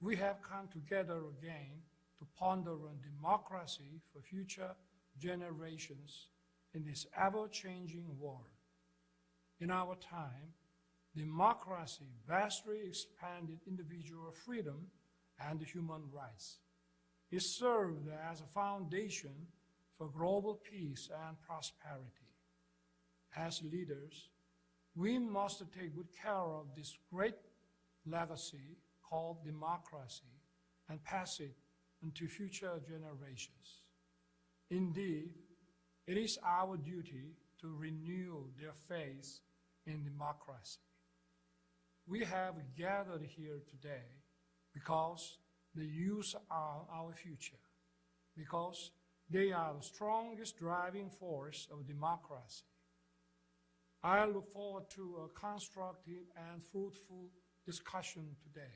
we have come together again to ponder on democracy for future generations in this ever-changing world. In our time, democracy vastly expanded individual freedom and human rights. It served as a foundation for global peace and prosperity. As leaders, we must take good care of this great legacy called democracy and pass it on to future generations. Indeed, it is our duty to renew their faith in democracy. We have gathered here today because the youth are our future, because they are the strongest driving force of democracy. I look forward to a constructive and fruitful discussion today.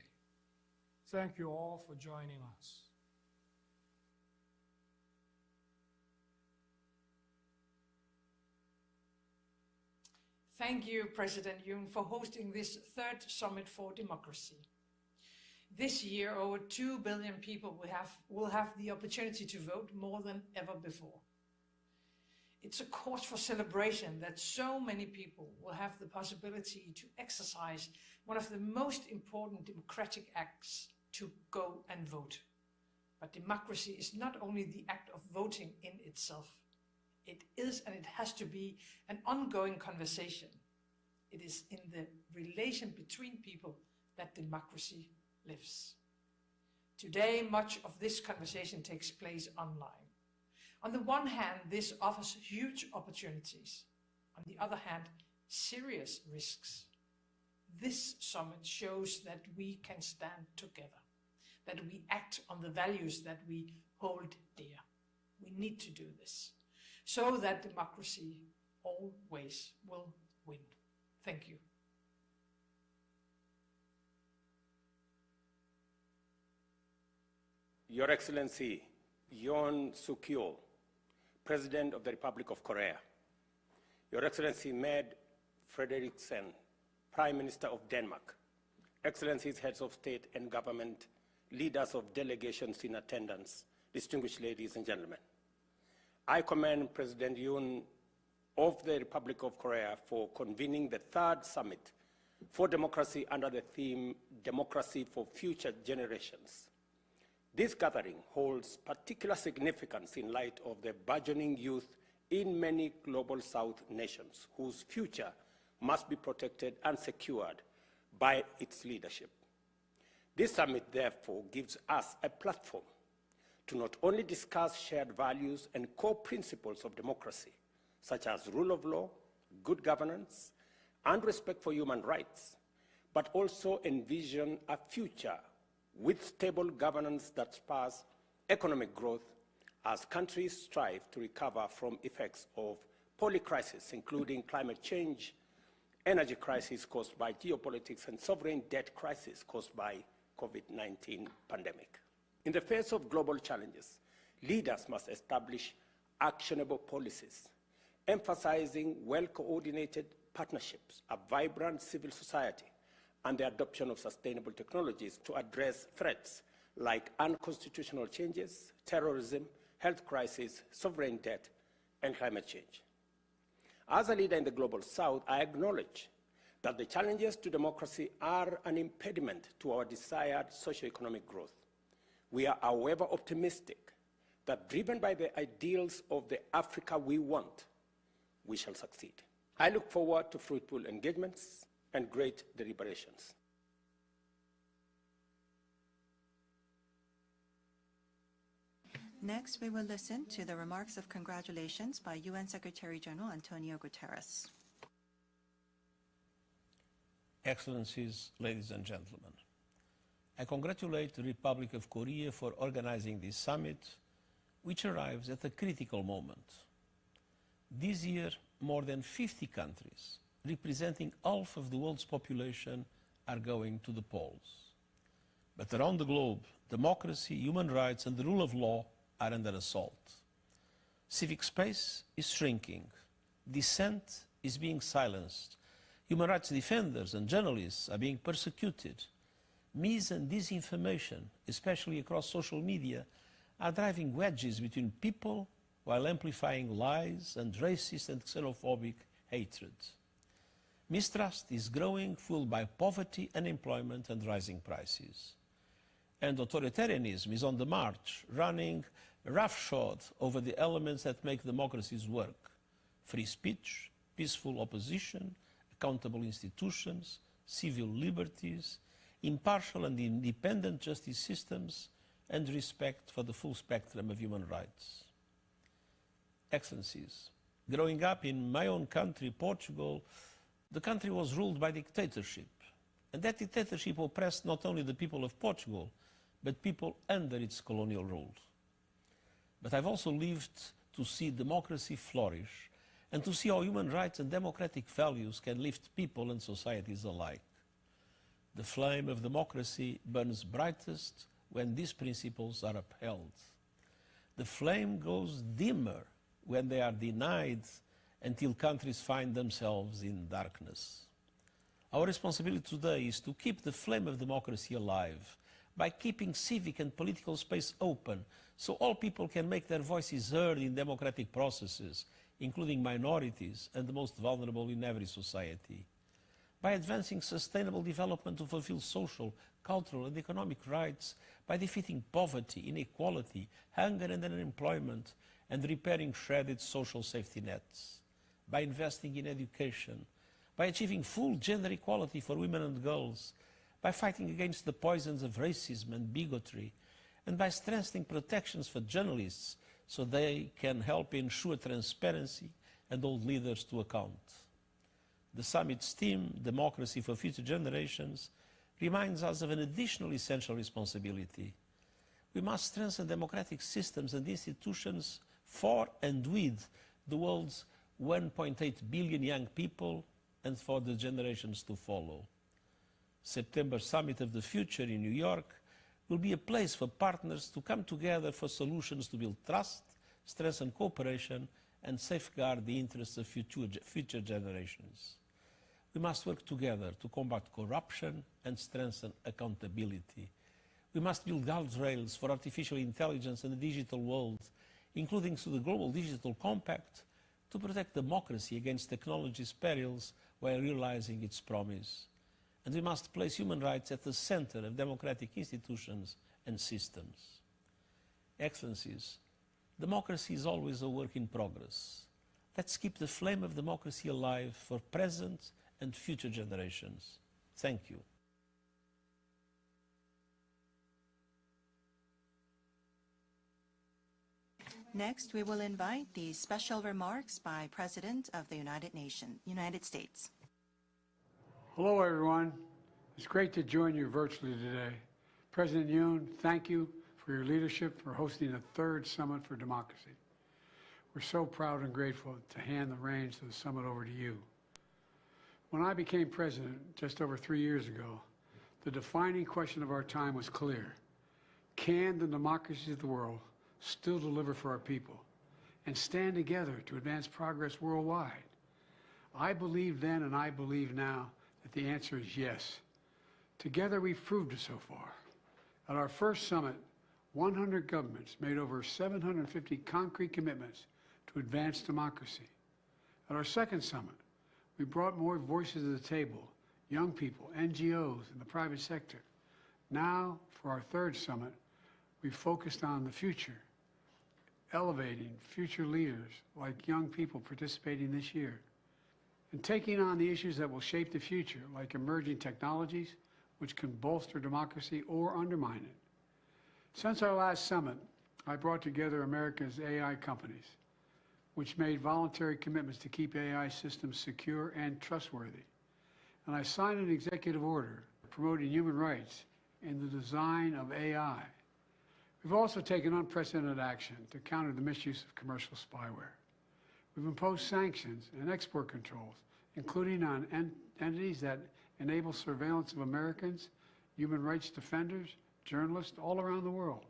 Thank you all for joining us. Thank you, President Yoon, for hosting this third Summit for Democracy. This year, over 2 billion people will have the opportunity to vote more than ever before. It's a cause for celebration that so many people will have the possibility to exercise one of the most important democratic acts, to go and vote. But democracy is not only the act of voting in itself. It is, and it has to be, an ongoing conversation. It is in the relation between people that democracy lives. Today, much of this conversation takes place online. On the one hand, this offers huge opportunities. On the other hand, serious risks. This summit shows that we can stand together, that we act on the values that we hold dear. We need to do this, so that democracy always will win. Thank you. Your Excellency, Yoon Suk-yeol, President of the Republic of Korea. Your Excellency, Mette Frederiksen, Prime Minister of Denmark. Excellencies, heads of state and government, leaders of delegations in attendance, distinguished ladies and gentlemen. I commend President Yoon of the Republic of Korea for convening the third summit for democracy under the theme, Democracy for Future Generations. This gathering holds particular significance in light of the burgeoning youth in many global South nations, whose future must be protected and secured by its leadership. This summit, therefore, gives us a platform to not only discuss shared values and core principles of democracy, such as rule of law, good governance, and respect for human rights, but also envision a future with stable governance that spurs economic growth as countries strive to recover from effects of polycrisis, including climate change, energy crisis caused by geopolitics, and sovereign debt crisis caused by COVID-19 pandemic. In the face of global challenges, leaders must establish actionable policies, emphasizing well-coordinated partnerships, a vibrant civil society, and the adoption of sustainable technologies to address threats like unconstitutional changes, terrorism, health crisis, sovereign debt, and climate change. As a leader in the global South, I acknowledge that the challenges to democracy are an impediment to our desired socioeconomic growth. We are, however, optimistic that, driven by the ideals of the Africa we want, we shall succeed. I look forward to fruitful engagements and great deliberations. Next, we will listen to the remarks of congratulations by UN Secretary-General Antonio Guterres. Excellencies, ladies and gentlemen, I congratulate the Republic of Korea for organizing this summit, which arrives at a critical moment. This year, more than 50 countries, representing half of the world's population, are going to the polls. But around the globe, democracy, human rights, and the rule of law are under assault. Civic space is shrinking. Dissent is being silenced. Human rights defenders and journalists are being persecuted. Mis and disinformation, especially across social media, are driving wedges between people while amplifying lies and racist and xenophobic hatred. Mistrust is growing, fueled by poverty, unemployment, and rising prices. And authoritarianism is on the march, running roughshod over the elements that make democracies work: free speech, peaceful opposition, accountable institutions, civil liberties, impartial and independent justice systems, and respect for the full spectrum of human rights. Excellencies, growing up in my own country, Portugal, the country was ruled by dictatorship. And that dictatorship oppressed not only the people of Portugal, but people under its colonial rule. But I've also lived to see democracy flourish and to see how human rights and democratic values can lift people and societies alike. The flame of democracy burns brightest when these principles are upheld. The flame grows dimmer when they are denied until countries find themselves in darkness. Our responsibility today is to keep the flame of democracy alive by keeping civic and political space open so all people can make their voices heard in democratic processes, including minorities and the most vulnerable in every society. By advancing sustainable development to fulfill social, cultural and economic rights, by defeating poverty, inequality, hunger and unemployment, and repairing shredded social safety nets. By investing in education, by achieving full gender equality for women and girls, by fighting against the poisons of racism and bigotry, and by strengthening protections for journalists so they can help ensure transparency and hold leaders to account. The summit's theme, Democracy for Future Generations, reminds us of an additional essential responsibility. We must strengthen democratic systems and institutions for and with the world's 1.8 billion young people and for the generations to follow. September Summit of the Future in New York will be a place for partners to come together for solutions to build trust, strengthen cooperation, and safeguard the interests of future generations. We must work together to combat corruption and strengthen accountability. We must build guardrails for artificial intelligence and the digital world, including through the Global Digital Compact, to protect democracy against technology's perils while realizing its promise. And we must place human rights at the center of democratic institutions and systems. Excellencies, democracy is always a work in progress. Let's keep the flame of democracy alive for present and future generations. Thank you. Next, we will invite the special remarks by President of the United States. Hello, everyone. It's great to join you virtually today. President Yoon, thank you for your leadership for hosting the third Summit for Democracy. We're so proud and grateful to hand the reins of the summit over to you. When I became president just over 3 years ago, the defining question of our time was clear. Can the democracies of the world still deliver for our people and stand together to advance progress worldwide? I believed then and I believe now that the answer is yes. Together we've proved it so far. At our first summit, 100 governments made over 750 concrete commitments to advance democracy. At our second summit, we brought more voices to the table, young people, NGOs, and the private sector. Now, for our third summit, we focused on the future, elevating future leaders like young people participating this year, and taking on the issues that will shape the future, like emerging technologies, which can bolster democracy or undermine it. Since our last summit, I brought together America's AI companies, which made voluntary commitments to keep AI systems secure and trustworthy. And I signed an executive order promoting human rights in the design of AI. We've also taken unprecedented action to counter the misuse of commercial spyware. We've imposed sanctions and export controls, including on entities that enable surveillance of Americans, human rights defenders, journalists all around the world.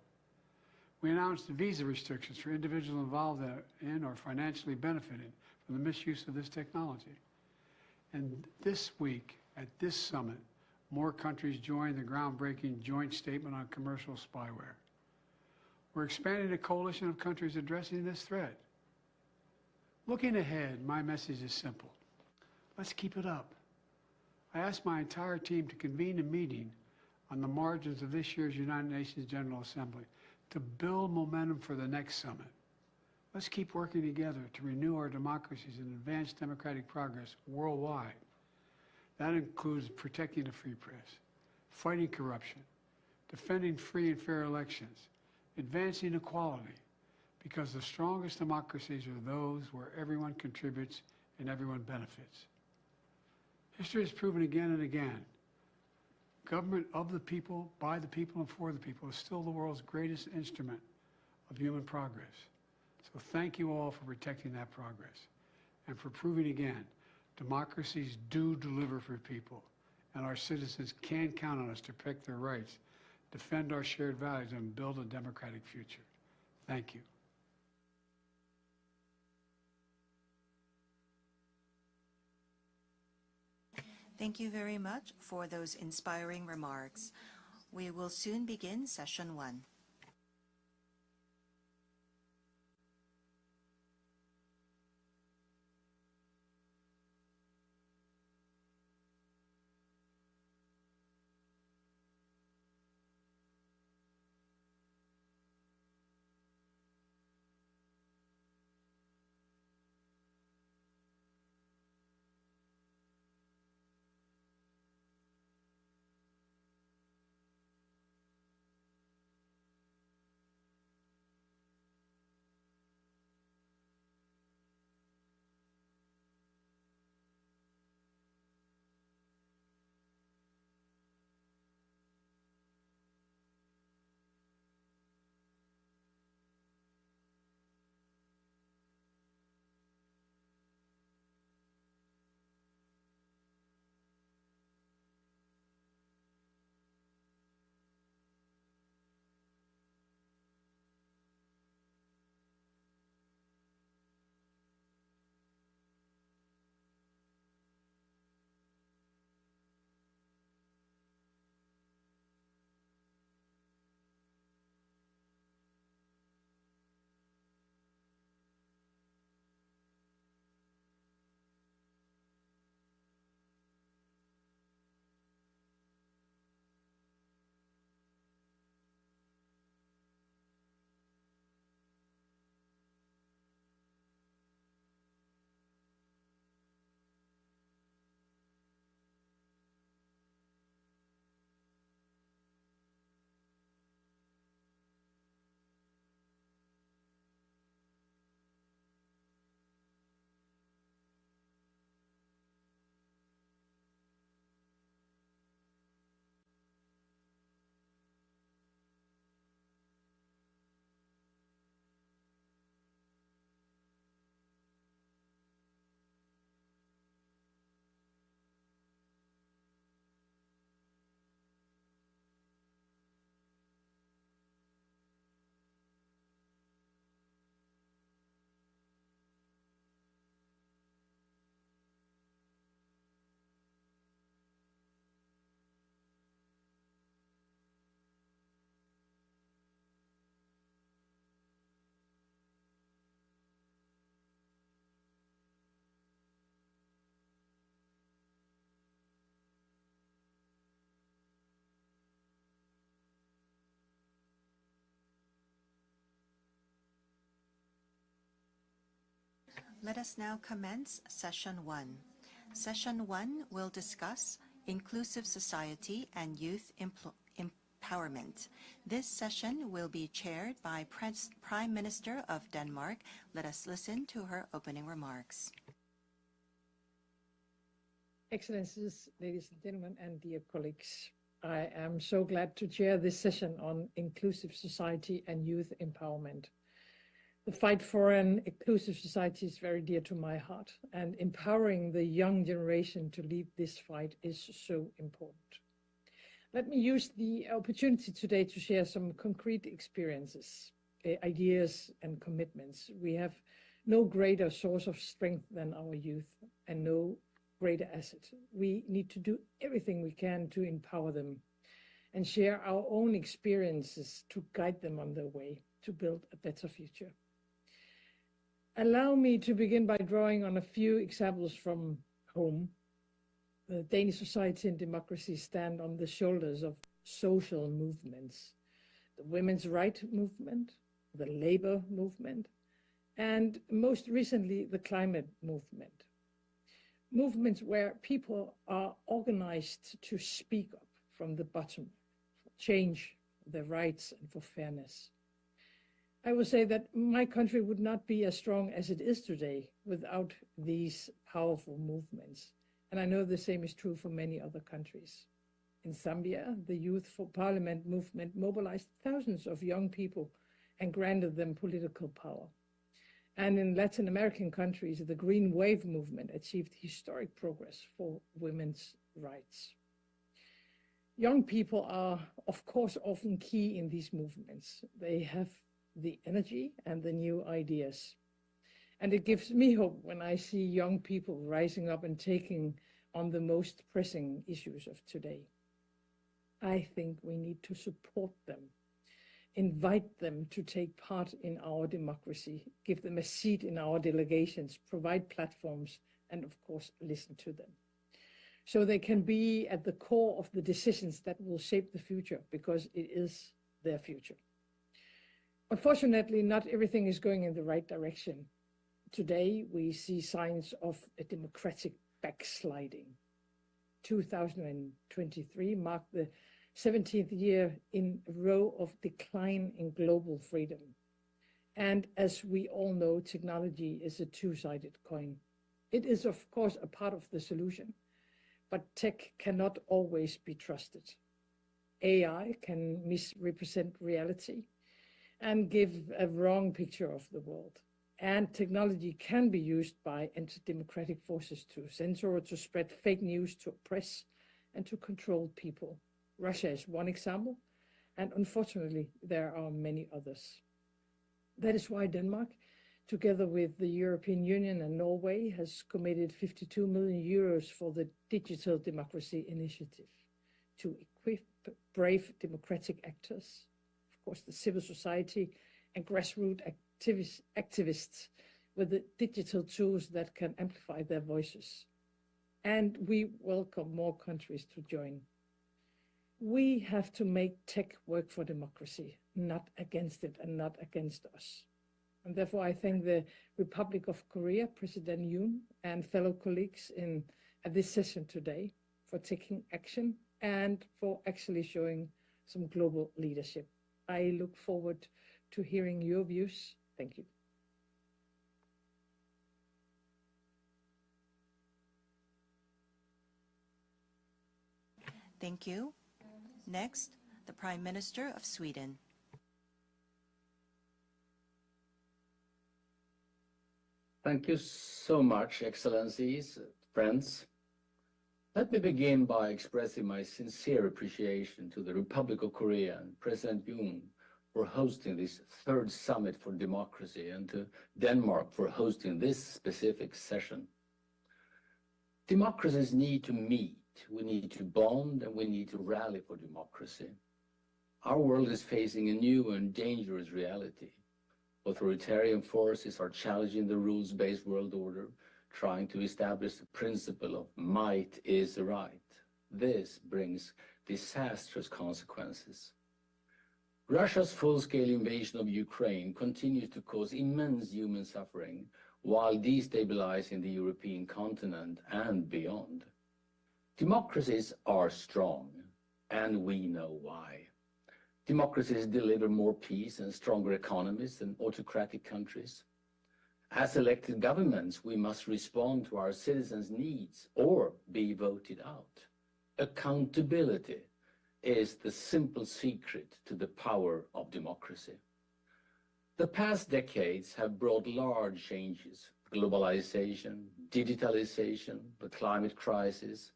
We announced visa restrictions for individuals involved in or financially benefiting from the misuse of this technology. And this week, at this summit, more countries joined the groundbreaking joint statement on commercial spyware. We're expanding a coalition of countries addressing this threat. Looking ahead, my message is simple. Let's keep it up. I asked my entire team to convene a meeting on the margins of this year's United Nations General Assembly to build momentum for the next summit. Let's keep working together to renew our democracies and advance democratic progress worldwide. That includes protecting the free press, fighting corruption, defending free and fair elections, advancing equality, because the strongest democracies are those where everyone contributes and everyone benefits. History has proven again and again, government of the people, by the people, and for the people is still the world's greatest instrument of human progress. So thank you all for protecting that progress and for proving again, democracies do deliver for people, and our citizens can count on us to protect their rights, defend our shared values, and build a democratic future. Thank you. Thank you very much for those inspiring remarks. We will soon begin session 1. Let us now commence Session 1. Session 1 will discuss inclusive society and youth empowerment. This session will be chaired by Prime Minister of Denmark. Let us listen to her opening remarks. Excellencies, ladies and gentlemen, and dear colleagues, I am so glad to chair this session on inclusive society and youth empowerment. The fight for an inclusive society is very dear to my heart, and empowering the young generation to lead this fight is so important. Let me use the opportunity today to share some concrete experiences, ideas, and commitments. We have no greater source of strength than our youth, and no greater asset. We need to do everything we can to empower them and share our own experiences to guide them on their way to build a better future. Allow me to begin by drawing on a few examples from home. The Danish society and democracy stand on the shoulders of social movements, the women's rights movement, the labor movement, and most recently, the climate movement. Movements where people are organized to speak up from the bottom, for change, their rights, and for fairness. I will say that my country would not be as strong as it is today without these powerful movements. And I know the same is true for many other countries. In Zambia, the Youth for Parliament movement mobilized thousands of young people and granted them political power. And in Latin American countries, the Green Wave movement achieved historic progress for women's rights. Young people are, of course, often key in these movements. They have the energy and the new ideas. And it gives me hope when I see young people rising up and taking on the most pressing issues of today. I think we need to support them, invite them to take part in our democracy, give them a seat in our delegations, provide platforms, and of course, listen to them. So they can be at the core of the decisions that will shape the future, because it is their future. Unfortunately, not everything is going in the right direction. Today, we see signs of a democratic backsliding. 2023 marked the 17th year in a row of decline in global freedom. And as we all know, technology is a two-sided coin. It is, of course, a part of the solution, but tech cannot always be trusted. AI can misrepresent reality and give a wrong picture of the world. And technology can be used by anti-democratic forces to censor or to spread fake news, to oppress and to control people. Russia is one example, and unfortunately, there are many others. That is why Denmark, together with the European Union and Norway, has committed 52 million euros for the Digital Democracy Initiative to equip brave democratic actors, of course, the civil society and grassroots activists with the digital tools that can amplify their voices. And we welcome more countries to join. We have to make tech work for democracy, not against it and not against us. And therefore, I thank the Republic of Korea, President Yoon, and fellow colleagues at this session today for taking action and for actually showing some global leadership. I look forward to hearing your views. Thank you. Thank you. Next, the Prime Minister of Sweden. Thank you so much, Excellencies, friends. Let me begin by expressing my sincere appreciation to the Republic of Korea and President Yoon for hosting this third summit for democracy, and to Denmark for hosting this specific session. Democracies need to meet, we need to bond, and we need to rally for democracy. Our world is facing a new and dangerous reality. Authoritarian forces are challenging the rules-based world order, trying to establish the principle of might is right. This brings disastrous consequences. Russia's full-scale invasion of Ukraine continues to cause immense human suffering while destabilizing the European continent and beyond. Democracies are strong, and we know why. Democracies deliver more peace and stronger economies than autocratic countries. As elected governments, we must respond to our citizens' needs or be voted out. Accountability is the simple secret to the power of democracy. The past decades have brought large changes: globalization, digitalization, the climate crisis.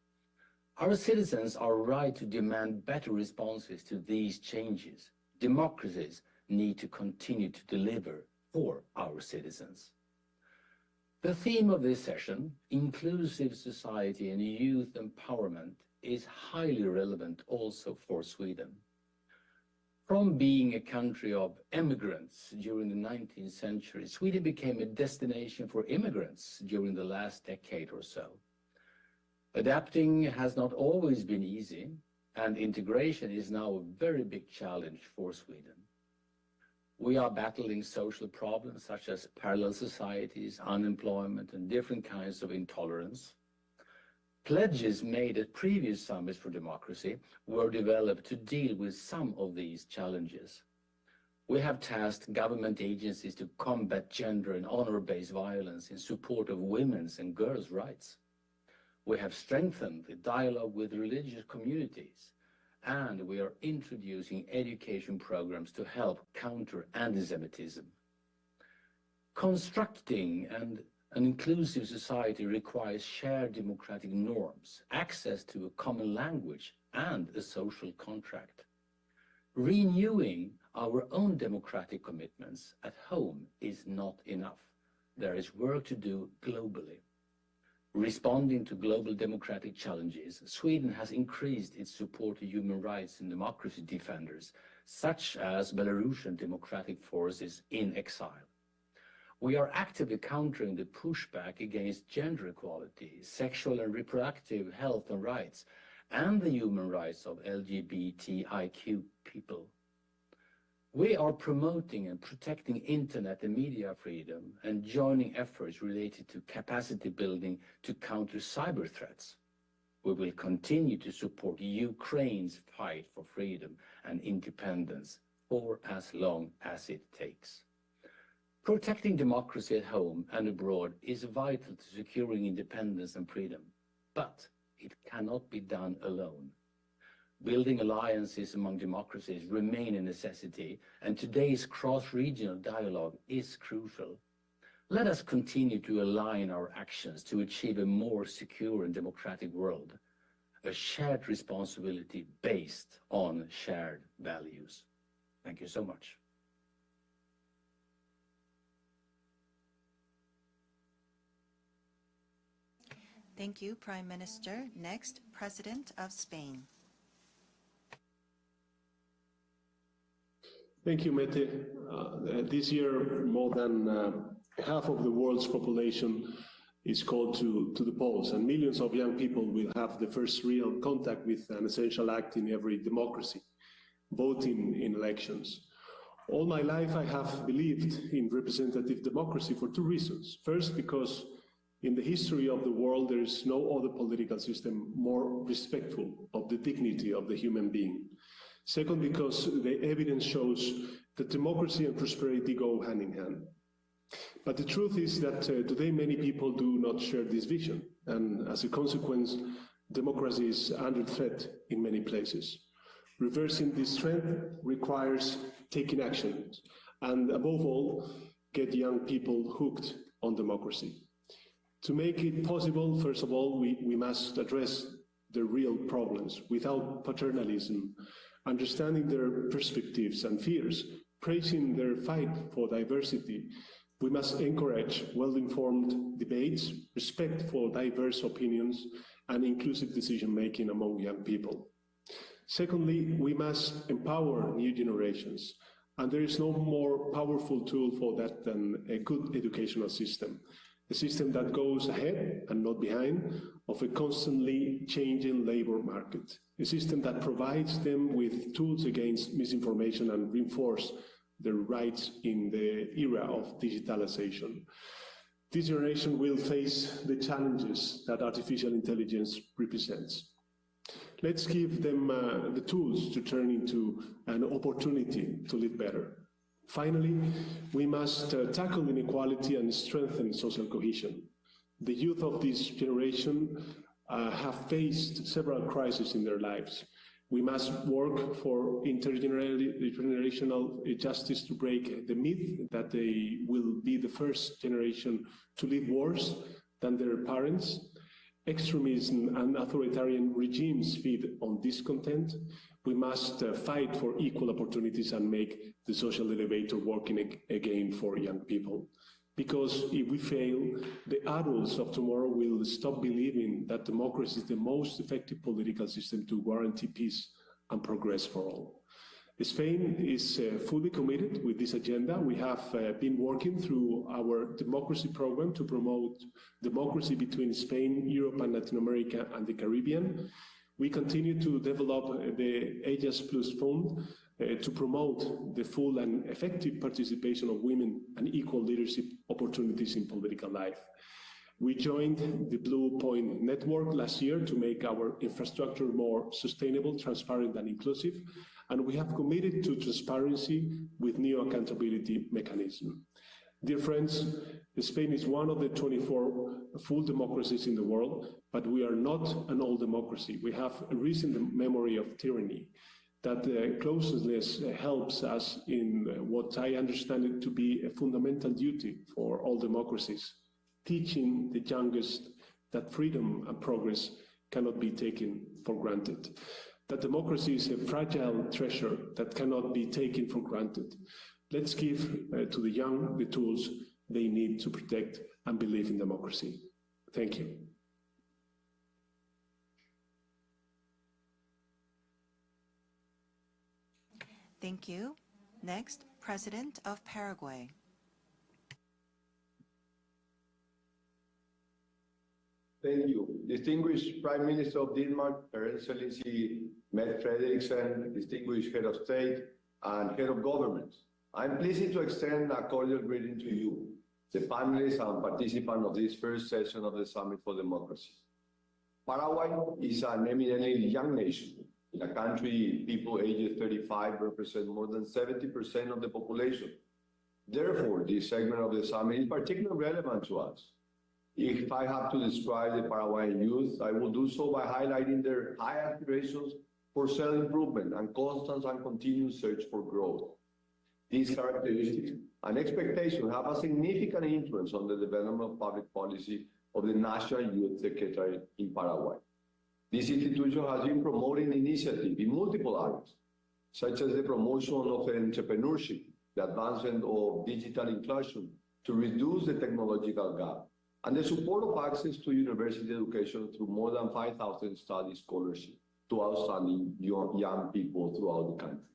Our citizens are right to demand better responses to these changes. Democracies need to continue to deliver for our citizens. The theme of this session, inclusive society and youth empowerment, is highly relevant also for Sweden. From being a country of emigrants during the 19th century, Sweden became a destination for immigrants during the last decade or so. Adapting has not always been easy, and integration is now a very big challenge for Sweden. We are battling social problems such as parallel societies, unemployment, and different kinds of intolerance. Pledges made at previous summits for democracy were developed to deal with some of these challenges. We have tasked government agencies to combat gender and honor-based violence in support of women's and girls' rights. We have strengthened the dialogue with religious communities, and we are introducing education programs to help counter anti-Semitism. Constructing an inclusive society requires shared democratic norms, access to a common language, and a social contract. Renewing our own democratic commitments at home is not enough. There is work to do globally. Responding to global democratic challenges, Sweden has increased its support to human rights and democracy defenders, such as Belarusian democratic forces in exile. We are actively countering the pushback against gender equality, sexual and reproductive health and rights, and the human rights of LGBTIQ people. We are promoting and protecting internet and media freedom and joining efforts related to capacity building to counter cyber threats. We will continue to support Ukraine's fight for freedom and independence for as long as it takes. Protecting democracy at home and abroad is vital to securing independence and freedom, but it cannot be done alone. Building alliances among democracies remain a necessity, and today's cross-regional dialogue is crucial. Let us continue to align our actions to achieve a more secure and democratic world, a shared responsibility based on shared values. Thank you so much. Thank you, Prime Minister. Next, President of Spain. Thank you, Mette. This year, more than half of the world's population is called to the polls, and millions of young people will have the first real contact with an essential act in every democracy, voting in elections. All my life, I have believed in representative democracy for two reasons. First, because in the history of the world, there is no other political system more respectful of the dignity of the human being. Second, because the evidence shows that democracy and prosperity go hand in hand. But the truth is that today many people do not share this vision, and as a consequence, democracy is under threat in many places. Reversing this trend requires taking action, and above all, get young people hooked on democracy. To make it possible, first of all, we must address the real problems without paternalism, understanding their perspectives and fears, praising their fight for diversity. We must encourage well-informed debates, respect for diverse opinions, and inclusive decision-making among young people. Secondly, we must empower new generations, and there is no more powerful tool for that than a good educational system. A system that goes ahead and not behind of a constantly changing labor market. A system that provides them with tools against misinformation and reinforce their rights in the era of digitalization. This generation will face the challenges that artificial intelligence represents. Let's give them the tools to turn into an opportunity to live better. Finally, we must tackle inequality and strengthen social cohesion. The youth of this generation have faced several crises in their lives. We must work for intergenerational justice to break the myth that they will be the first generation to live worse than their parents. Extremism and authoritarian regimes feed on discontent. We must fight for equal opportunities and make the social elevator working again for young people. Because if we fail, the adults of tomorrow will stop believing that democracy is the most effective political system to guarantee peace and progress for all. Spain is fully committed with this agenda. We have been working through our democracy program to promote democracy between Spain, Europe, and Latin America and the Caribbean. We continue to develop the Ageas Plus Fund to promote the full and effective participation of women and equal leadership opportunities in political life. We joined the Blue Point Network last year to make our infrastructure more sustainable, transparent, and inclusive, and we have committed to transparency with new accountability mechanism. Dear friends, Spain is one of the 24 full democracies in the world, but we are not an old democracy. We have a recent memory of tyranny. That closeness helps us in what I understand it to be a fundamental duty for all democracies, teaching the youngest that freedom and progress cannot be taken for granted. That democracy is a fragile treasure that cannot be taken for granted. Let's give to the young the tools they need to protect and believe in democracy. Thank you. Thank you. Next, President of Paraguay. Thank you. Distinguished Prime Minister of Denmark, Her Excellency Mette Frederiksen, distinguished Head of State and Head of Government, I'm pleased to extend a cordial greeting to you, the panelists and participants of this first session of the Summit for Democracy. Paraguay is an eminently young nation. In a country, people aged 35 represent more than 70% of the population. Therefore, this segment of the summit is particularly relevant to us. If I have to describe the Paraguayan youth, I will do so by highlighting their high aspirations for self-improvement and constant and continuous search for growth. These characteristics and expectations have a significant influence on the development of public policy of the National Youth Secretariat in Paraguay. This institution has been promoting initiatives in multiple areas, such as the promotion of entrepreneurship, the advancement of digital inclusion to reduce the technological gap, and the support of access to university education through more than 5,000 study scholarships to outstanding young people throughout the country.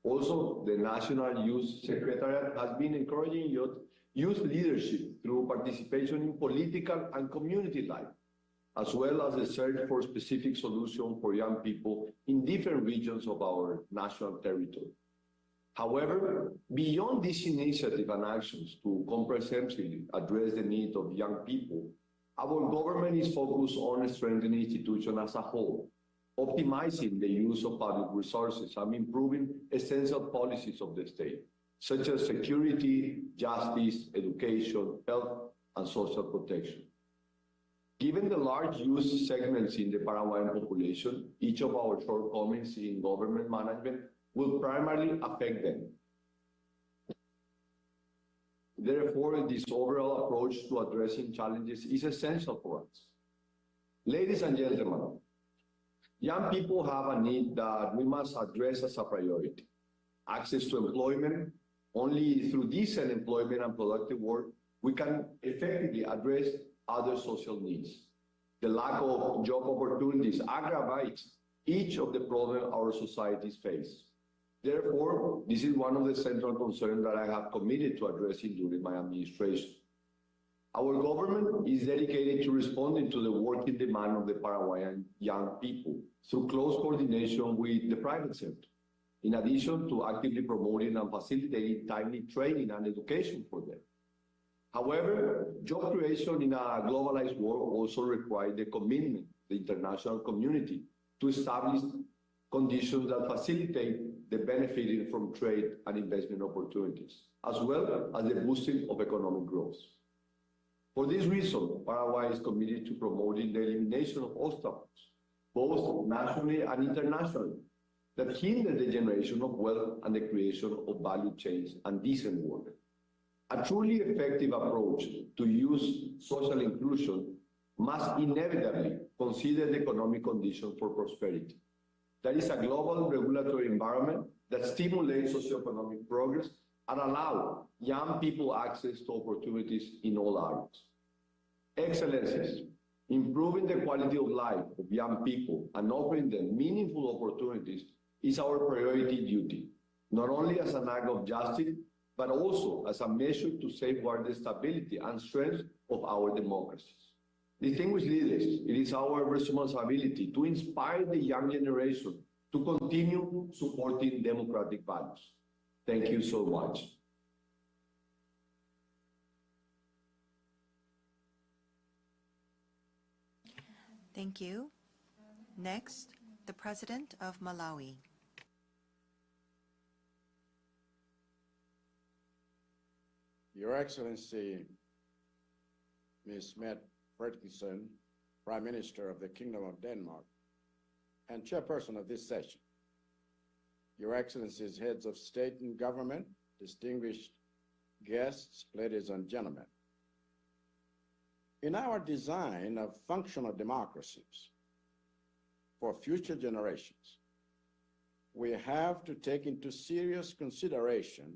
Also, the National Youth Secretariat has been encouraging youth leadership through participation in political and community life, as well as the search for specific solutions for young people in different regions of our national territory. However, beyond these initiatives and actions to comprehensively address the needs of young people, our government is focused on strengthening institutions as a whole, optimizing the use of public resources and improving essential policies of the state, such as security, justice, education, health, and social protection. Given the large youth segments in the Paraguayan population, each of our shortcomings in government management will primarily affect them. Therefore, this overall approach to addressing challenges is essential for us. Ladies and gentlemen, young people have a need that we must address as a priority. Access to employment. Only through decent employment and productive work, we can effectively address other social needs. The lack of job opportunities aggravates each of the problems our societies face. Therefore, this is one of the central concerns that I have committed to addressing during my administration. Our government is dedicated to responding to the working demand of the Paraguayan young people through close coordination with the private sector, in addition to actively promoting and facilitating timely training and education for them. However, job creation in a globalized world also requires the commitment of the international community to establish conditions that facilitate the benefiting from trade and investment opportunities, as well as the boosting of economic growth. For this reason, Paraguay is committed to promoting the elimination of obstacles, both nationally and internationally, that hinder the generation of wealth and the creation of value chains and decent work. A truly effective approach to youth social inclusion must inevitably consider the economic conditions for prosperity. That is a global regulatory environment that stimulates socioeconomic progress and allow young people access to opportunities in all areas. Excellencies, improving the quality of life of young people and offering them meaningful opportunities is our priority duty, not only as an act of justice, but also as a measure to safeguard the stability and strength of our democracies. Distinguished leaders, it is our responsibility to inspire the young generation to continue supporting democratic values. Thank you so much. Thank you. Next, the President of Malawi. Your Excellency, Ms. Mette Frederiksen, Prime Minister of the Kingdom of Denmark, and Chairperson of this session. Your Excellencies, Heads of State and Government, distinguished guests, ladies and gentlemen. In our design of functional democracies for future generations, we have to take into serious consideration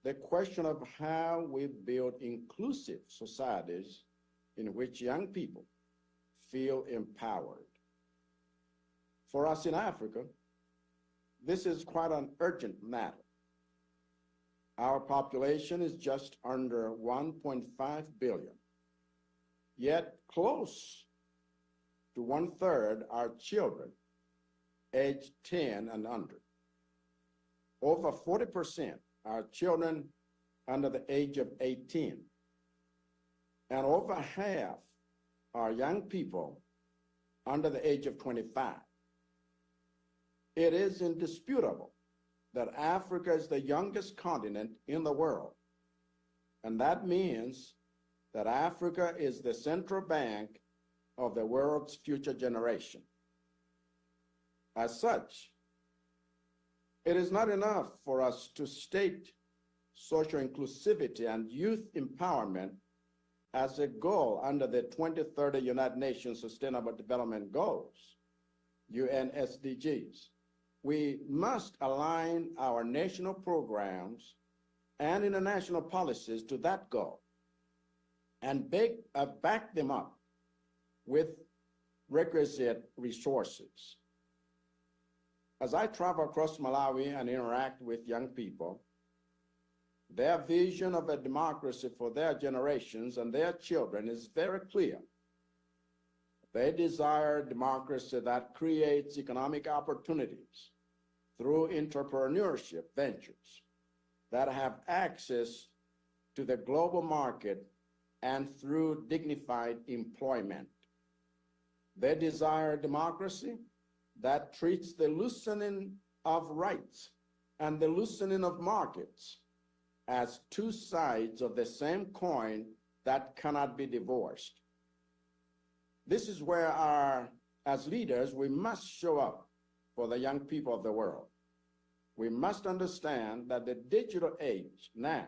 the question of how we build inclusive societies in which young people feel empowered. For us in Africa, this is quite an urgent matter. Our population is just under 1.5 billion, yet close to 1/3 are children aged 10 and under. Over 40% are children under the age of 18, and over half are young people under the age of 25. It is indisputable that Africa is the youngest continent in the world, and that means that Africa is the central bank of the world's future generation. As such, it is not enough for us to state social inclusivity and youth empowerment as a goal under the 2030 United Nations Sustainable Development Goals, UN SDGs. We must align our national programs and international policies to that goal and back them up with requisite resources. As I travel across Malawi and interact with young people, their vision of a democracy for their generations and their children is very clear. They desire a democracy that creates economic opportunities through entrepreneurship ventures that have access to the global market and through dignified employment. They desire a democracy that treats the loosening of rights and the loosening of markets as two sides of the same coin that cannot be divorced. This is where as leaders, we must show up for the young people of the world. We must understand that the digital age now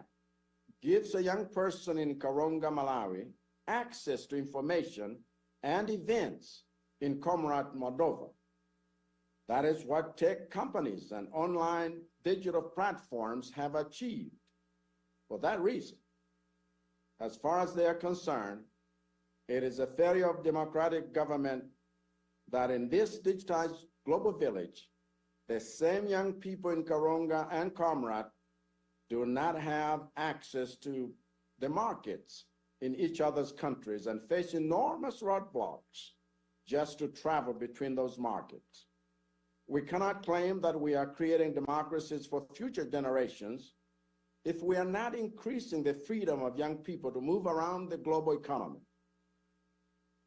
gives a young person in Karonga, Malawi, access to information and events in Comrade, Moldova. That is what tech companies and online digital platforms have achieved. For that reason, as far as they are concerned, it is a failure of democratic government that in this digitized global village, the same young people in Karonga and Comrade do not have access to the markets in each other's countries and face enormous roadblocks just to travel between those markets. We cannot claim that we are creating democracies for future generations if we are not increasing the freedom of young people to move around the global economy.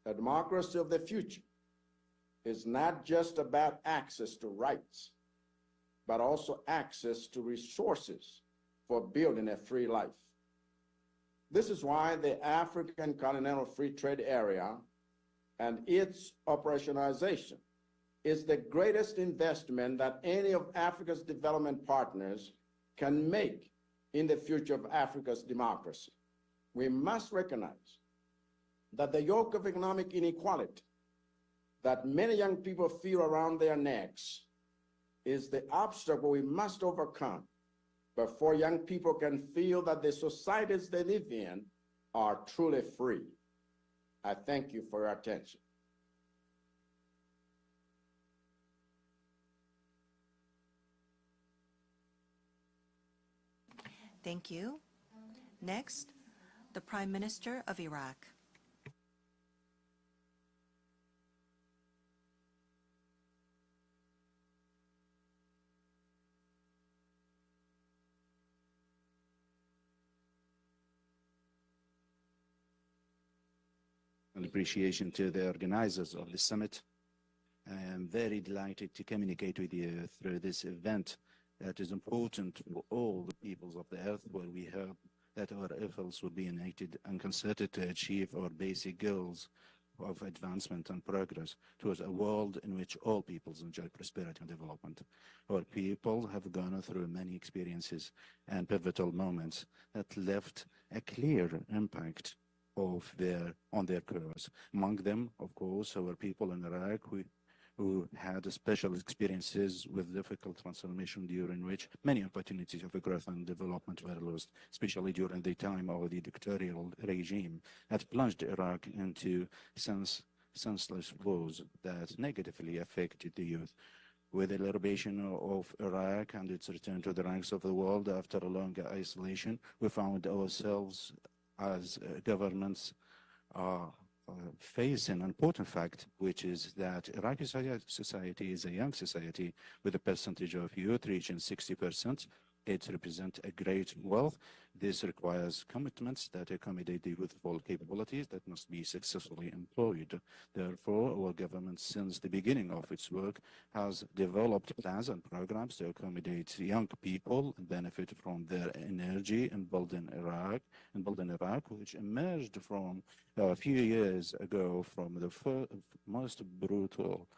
The democracy of the future is not just about access to rights, but also access to resources for building a free life. This is why the African Continental Free Trade Area and its operationalization is the greatest investment that any of Africa's development partners can make in the future of Africa's democracy. We must recognize that the yoke of economic inequality that many young people feel around their necks is the obstacle we must overcome before young people can feel that the societies they live in are truly free. I thank you for your attention. Thank you. Next, the Prime Minister of Iraq. An appreciation to the organizers of the summit. I am very delighted to communicate with you through this event that is important for all the peoples of the earth, where we hope that our efforts will be united and concerted to achieve our basic goals of advancement and progress towards a world in which all peoples enjoy prosperity and development. Our people have gone through many experiences and pivotal moments that left a clear impact on their course. Among them, of course, our people in Iraq who had special experiences with difficult transformation, during which many opportunities of growth and development were lost, especially during the time of the dictatorial regime that plunged Iraq into senseless wars that negatively affected the youth. With the liberation of Iraq and its return to the ranks of the world after a long isolation, we found ourselves as governments face an important fact, which is that Iraqi society is a young society with a percentage of youth reaching 60%. It represents a great wealth. This requires commitments that accommodate the youthful capabilities that must be successfully employed. Therefore, our government, since the beginning of its work, has developed plans and programs to accommodate young people and benefit from their energy in building Iraq, which emerged from a few years ago from the most brutal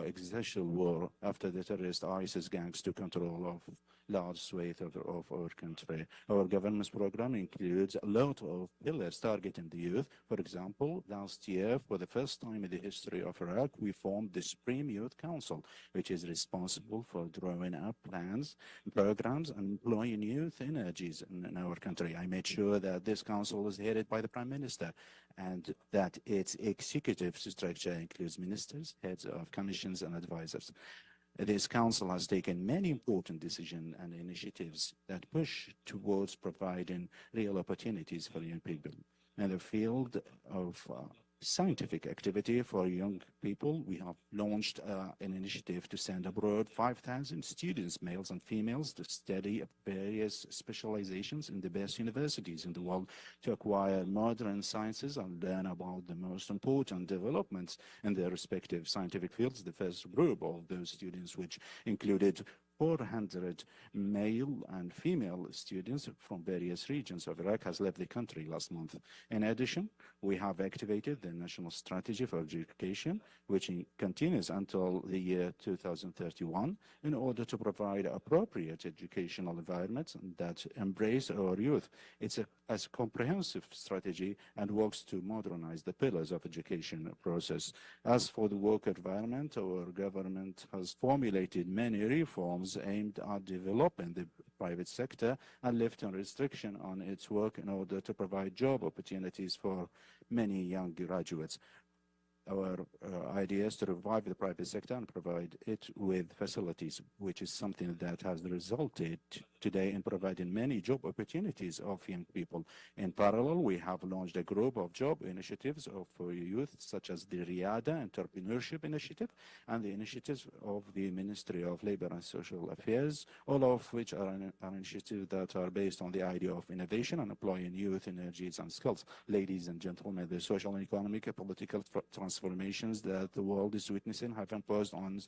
existential war after the terrorist ISIS gangs took control of large swathes of our country. Our government's program includes a lot of pillars targeting the youth. For example, last year, for the first time in the history of Iraq, we formed the Supreme Youth Council, which is responsible for drawing up plans, programs, and employing youth energies in our country. I made sure that this council is headed by the Prime Minister and that its executive structure includes ministers, heads of commissions, and advisors. This council has taken many important decisions and initiatives that push towards providing real opportunities for young people. In the field of scientific activity for young people, we have launched an initiative to send abroad 5,000 students, males and females, to study various specializations in the best universities in the world to acquire modern sciences and learn about the most important developments in their respective scientific fields. The first group of those students, which included 400 male and female students from various regions of Iraq, has left the country last month. In addition, we have activated the National Strategy for Education, which continues until the year 2031, in order to provide appropriate educational environments that embrace our youth. It's a comprehensive strategy and works to modernize the pillars of education process. As for the work environment, our government has formulated many reforms aimed at developing the private sector and lifting restriction on its work in order to provide job opportunities for many young graduates. Our idea is to revive the private sector and provide it with facilities, which is something that has resulted today in providing many job opportunities of young people. In parallel, we have launched a group of job initiatives for youth, such as the Riyada Entrepreneurship Initiative and the initiatives of the Ministry of Labor and Social Affairs, all of which are initiatives that are based on the idea of innovation and employing youth energies and skills. Ladies and gentlemen, the social and economic and political transformations that the world is witnessing have imposed on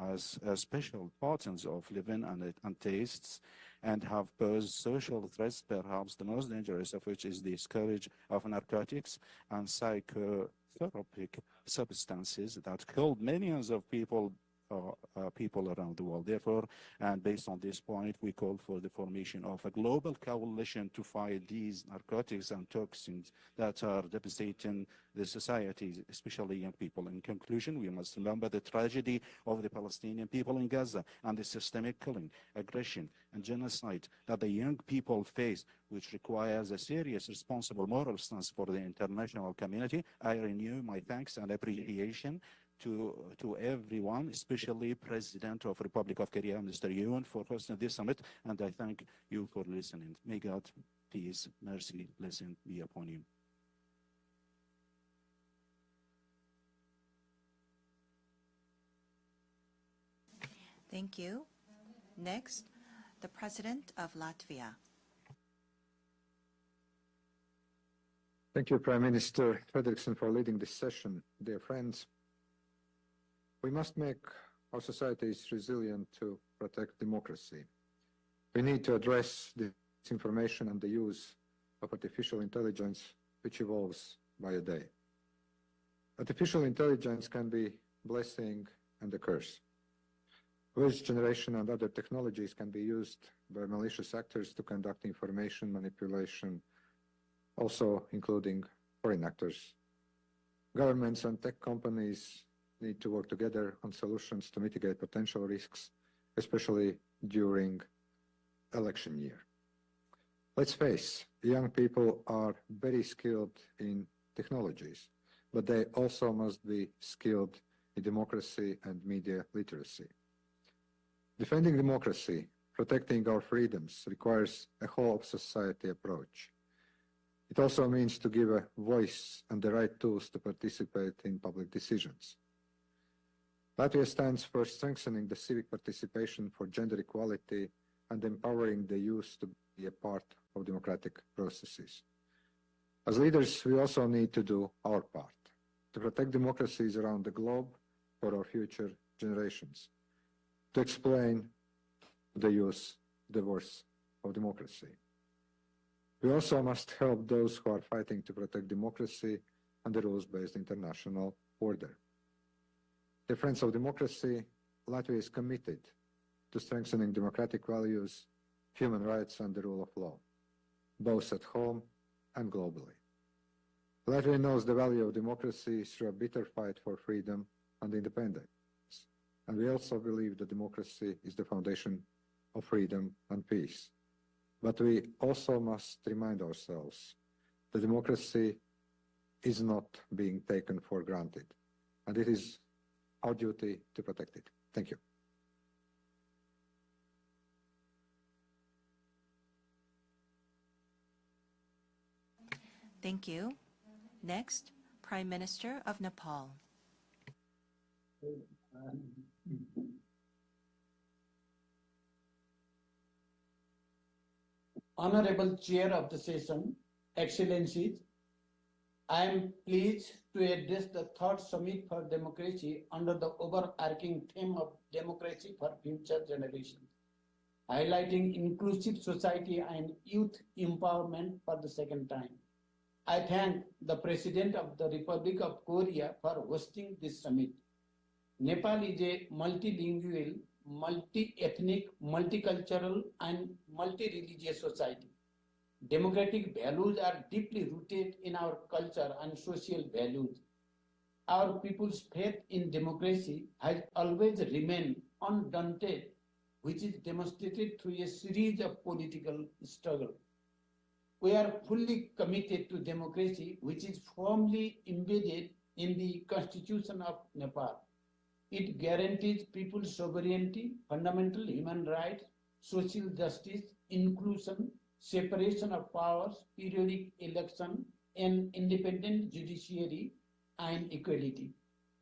us special patterns of living and tastes, and have posed social threats, perhaps the most dangerous of which is the scourge of narcotics and psychotropic substances that killed millions of people people around the world. Therefore, and based on this point, we call for the formation of a global coalition to fight these narcotics and toxins that are devastating the society, especially young people. In conclusion, we must remember the tragedy of the Palestinian people in Gaza and the systemic killing, aggression, and genocide that the young people face, which requires a serious, responsible moral stance for the international community. I renew my thanks and appreciation to everyone, especially President of Republic of Korea, Mr. Yoon, for hosting this summit, and I thank you for listening. May God, peace, mercy, blessing be upon you. Thank you. Next, the President of Latvia. Thank you, Prime Minister Fredriksson, for leading this session. Dear friends, we must make our societies resilient to protect democracy. We need to address disinformation and the use of artificial intelligence, which evolves by a day. Artificial intelligence can be a blessing and a curse. Voice generation and other technologies can be used by malicious actors to conduct information manipulation, also including foreign actors. Governments and tech companies need to work together on solutions to mitigate potential risks, especially during election year. Let's face, young people are very skilled in technologies, but they also must be skilled in democracy and media literacy. Defending democracy, protecting our freedoms requires a whole of society approach. It also means to give a voice and the right tools to participate in public decisions. Latvia stands for strengthening the civic participation for gender equality and empowering the youth to be a part of democratic processes. As leaders, we also need to do our part to protect democracies around the globe for our future generations, to explain to the youth the worth of democracy. We also must help those who are fighting to protect democracy and the rules-based international order. The Friends of Democracy, Latvia is committed to strengthening democratic values, human rights, and the rule of law, both at home and globally. Latvia knows the value of democracy through a bitter fight for freedom and independence. And we also believe that democracy is the foundation of freedom and peace. But we also must remind ourselves that democracy is not being taken for granted, and it is our duty to protect it. Thank you. Thank you. Next, Prime Minister of Nepal. Honorable Chair of the session, Excellencies, I am pleased to address the third Summit for Democracy under the overarching theme of Democracy for Future Generations, highlighting inclusive society and youth empowerment for the second time. I thank the President of the Republic of Korea for hosting this summit. Nepal is a multilingual, multi-ethnic, multicultural, and multi-religious society. Democratic values are deeply rooted in our culture and social values. Our people's faith in democracy has always remained undaunted, which is demonstrated through a series of political struggles. We are fully committed to democracy, which is firmly embedded in the Constitution of Nepal. It guarantees people's sovereignty, fundamental human rights, social justice, inclusion, separation of powers, periodic election, and independent judiciary and equality.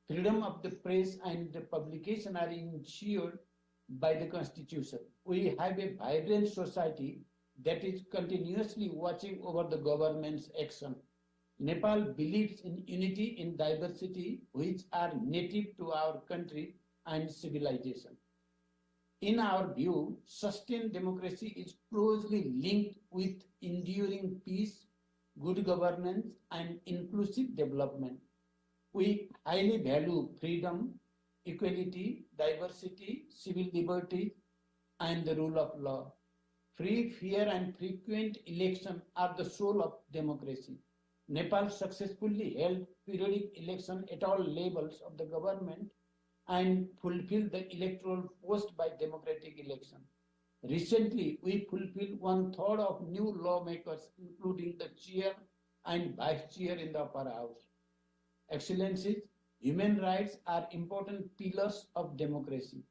Freedom of the press and the publication are ensured by the Constitution. We have a vibrant society that is continuously watching over the government's action. Nepal believes in unity in diversity, which are native to our country and civilization. In our view, sustained democracy is closely linked with enduring peace, good governance, and inclusive development. We highly value freedom, equality, diversity, civil liberty, and the rule of law. Free, fair, and frequent elections are the soul of democracy. Nepal successfully held periodic election at all levels of the government and fulfilled the electoral post by democratic election. Recently, we fulfilled 1/3 of new lawmakers, including the chair and vice chair in the upper house. Excellencies, human rights are important pillars of democracy.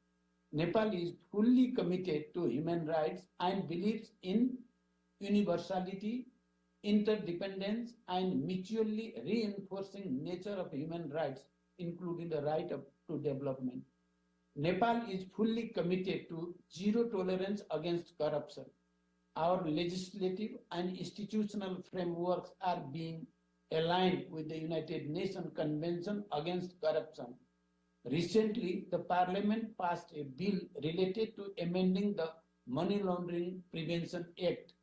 Nepal is fully committed to human rights and believes in universality, interdependence, and mutually reinforcing nature of human rights, including the right to development. Nepal is fully committed to zero tolerance against corruption. Our legislative and institutional frameworks are being aligned with the United Nations Convention Against Corruption. Recently, the Parliament passed a bill related to amending the Money Laundering Prevention Act.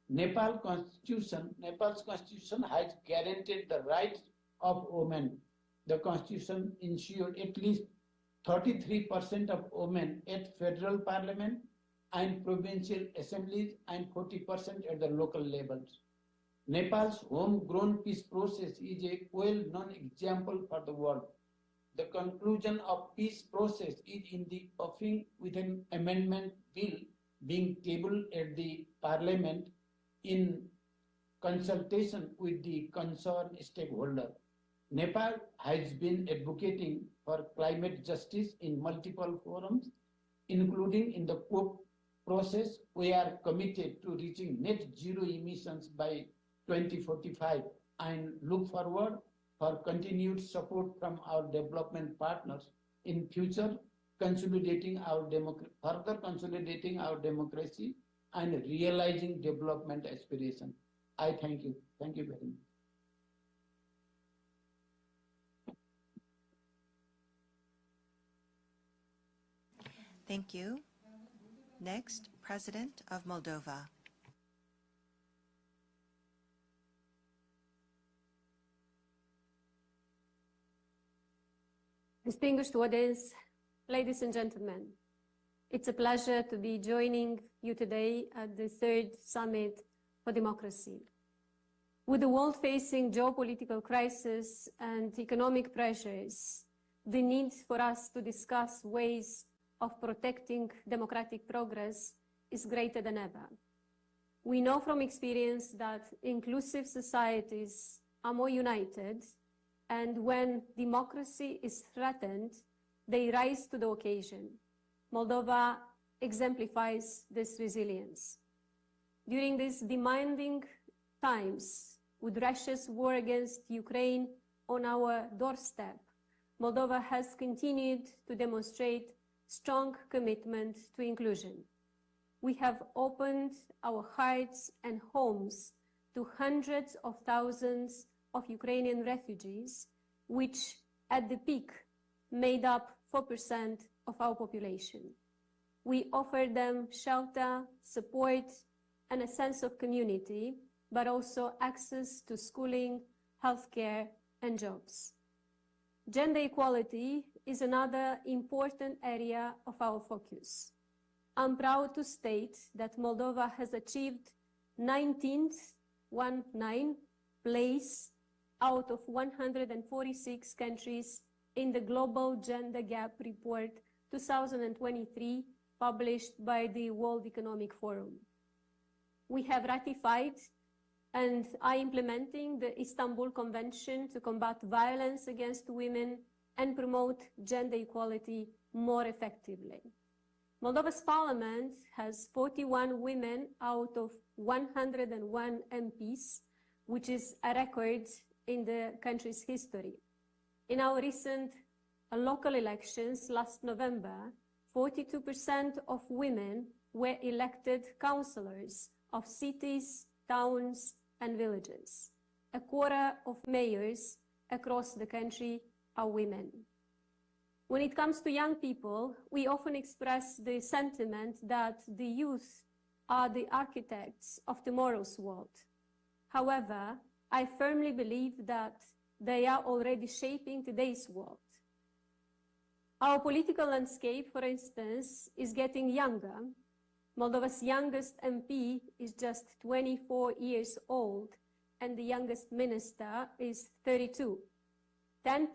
Nepal's constitution has guaranteed the rights of women. The constitution ensured at least 33% of women at federal parliament and provincial assemblies and 40% at the local levels. Nepal's homegrown peace process is a well-known example for the world. The conclusion of peace process is in the offing with an amendment bill being tabled at the parliament in consultation with the concerned stakeholder. Nepal has been advocating for climate justice in multiple forums, including in the COP process. We are committed to reaching net zero emissions by 2045 and look forward for continued support from our development partners in future, further consolidating our democracy and realizing development aspirations. I thank you. Thank you very much. Thank you. Next, President of Moldova. Distinguished audience, ladies and gentlemen, it's a pleasure to be joining you today at the third Summit for Democracy. With the world facing geopolitical crisis and economic pressures, the need for us to discuss ways of protecting democratic progress is greater than ever. We know from experience that inclusive societies are more united, and when democracy is threatened, they rise to the occasion. Moldova exemplifies this resilience. During these demanding times, with Russia's war against Ukraine on our doorstep, Moldova has continued to demonstrate strong commitment to inclusion. We have opened our hearts and homes to hundreds of thousands of Ukrainian refugees, which at the peak made up 4% of our population. We offer them shelter, support, and a sense of community, but also access to schooling, healthcare, and jobs. Gender equality is another important area of our focus. I'm proud to state that Moldova has achieved 19th place out of 146 countries in the Global Gender Gap Report 2023, published by the World Economic Forum. We have ratified and are implementing the Istanbul Convention to combat violence against women and promote gender equality more effectively. Moldova's parliament has 41 women out of 101 MPs, which is a record in the country's history. In our recent local elections last November, 42% of women were elected councillors of cities, towns, and villages. A quarter of mayors across the country are women. When it comes to young people, we often express the sentiment that the youth are the architects of tomorrow's world. However, I firmly believe that they are already shaping today's world. Our political landscape, for instance, is getting younger. Moldova's youngest MP is just 24 years old, and the youngest minister is 32. 10%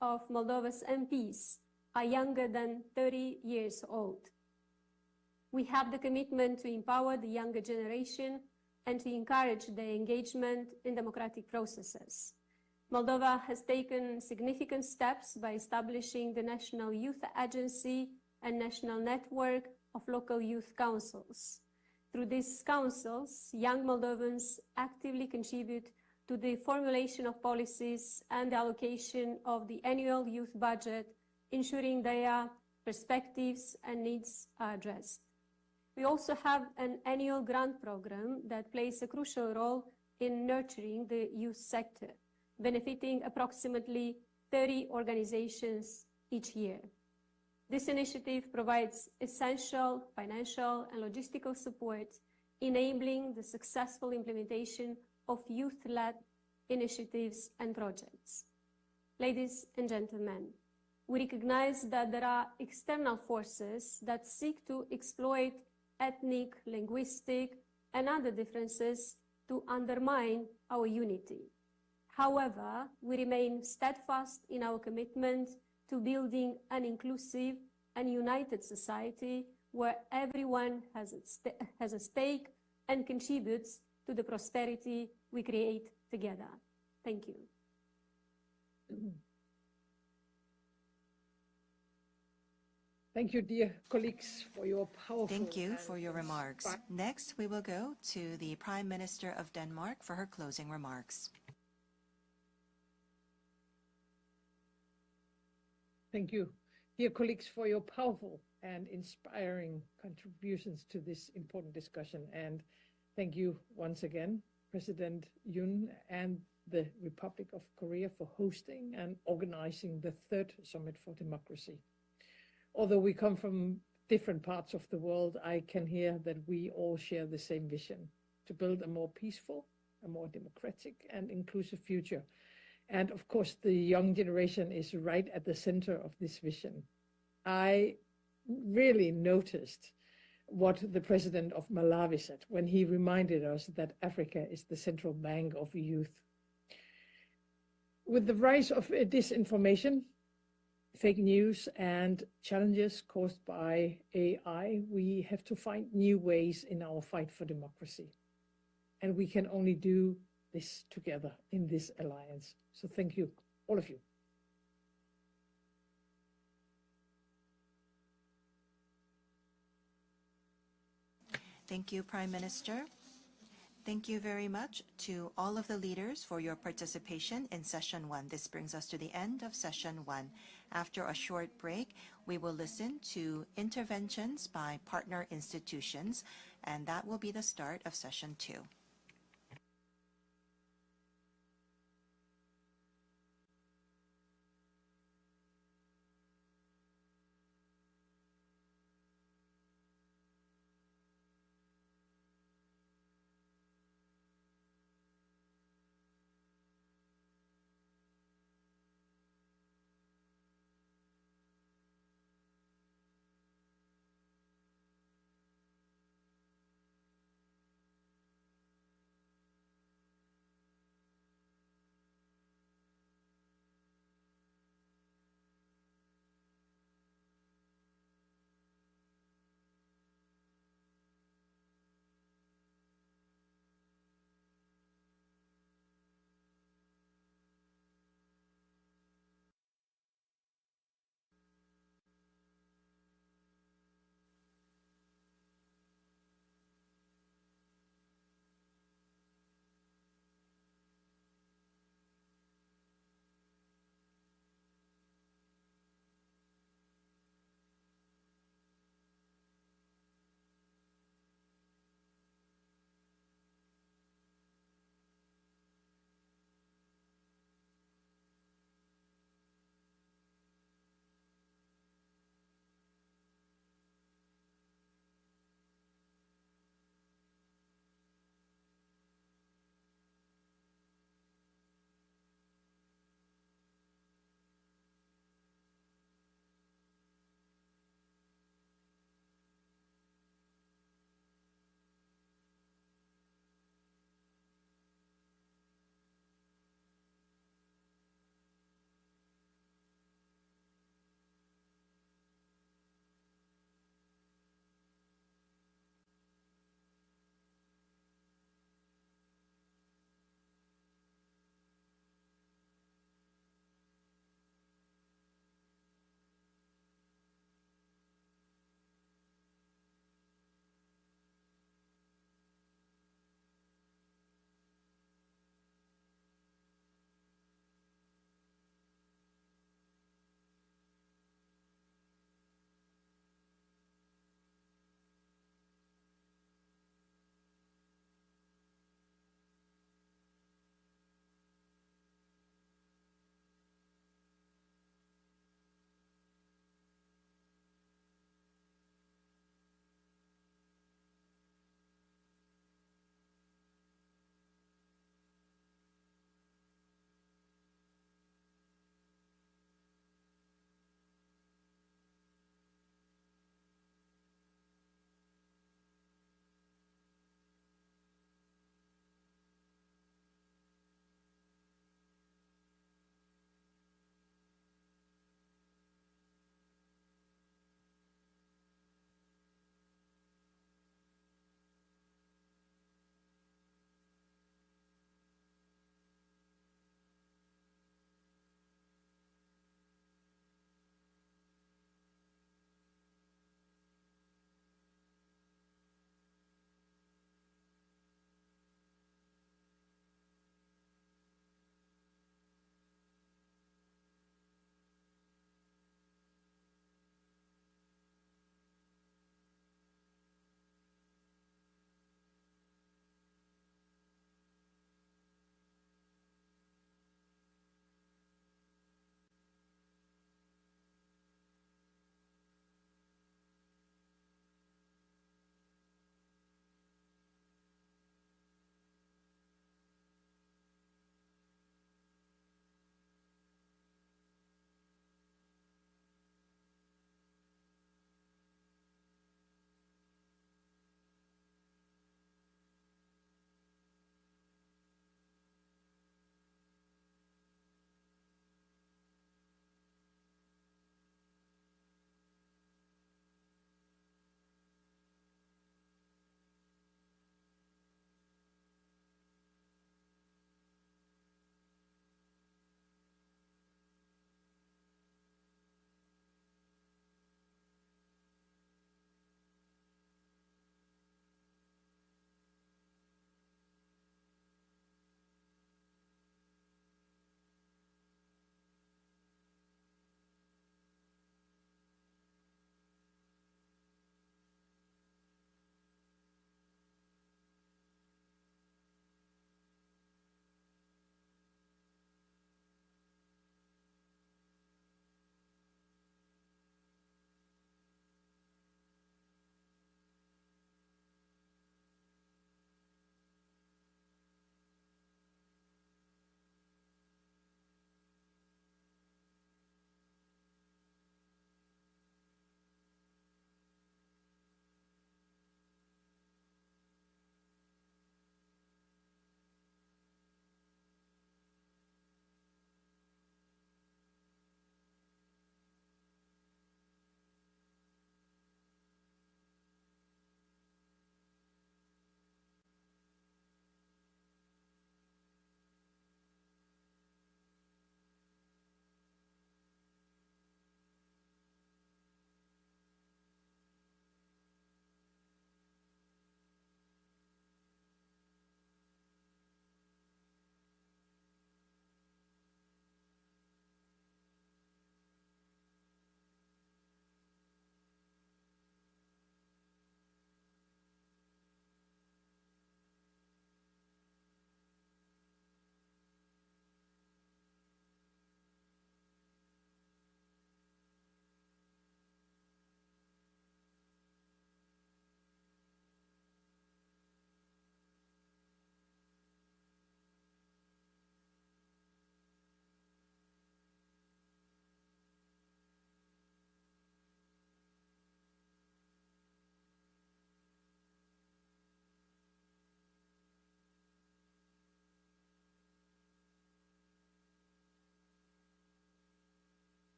of Moldova's MPs are younger than 30 years old. We have the commitment to empower the younger generation and to encourage their engagement in democratic processes. Moldova has taken significant steps by establishing the National Youth Agency and National Network of Local Youth Councils. Through these councils, young Moldovans actively contribute to the formulation of policies and the allocation of the annual youth budget, ensuring their perspectives and needs are addressed. We also have an annual grant program that plays a crucial role in nurturing the youth sector, benefiting approximately 30 organizations each year. This initiative provides essential financial and logistical support, enabling the successful implementation of youth-led initiatives and projects. Ladies and gentlemen, we recognize that there are external forces that seek to exploit ethnic, linguistic, and other differences to undermine our unity. However, we remain steadfast in our commitment to building an inclusive and united society where everyone has a stake and contributes to the prosperity we create together. Thank you. Thank you, dear colleagues, for your powerful... Thank you for your remarks. Next, we will go to the Prime Minister of Denmark for her closing remarks. Thank you, dear colleagues, for your powerful and inspiring contributions to this important discussion. And thank you once again, President Yoon and the Republic of Korea for hosting and organizing the third Summit for Democracy. Although we come from different parts of the world, I can hear that we all share the same vision: to build a more peaceful, a more democratic and inclusive future. And of course, the young generation is right at the center of this vision. I really noticed what the president of Malawi said when he reminded us that Africa is the central bank of youth. With the rise of disinformation, fake news, and challenges caused by AI, we have to find new ways in our fight for democracy. And we can only do this together in this alliance. So thank you, all of you. Thank you, Prime Minister. Thank you very much to all of the leaders for your participation in Session 1. This brings us to the end of Session 1. After a short break, we will listen to interventions by partner institutions, and that will be the start of Session 2.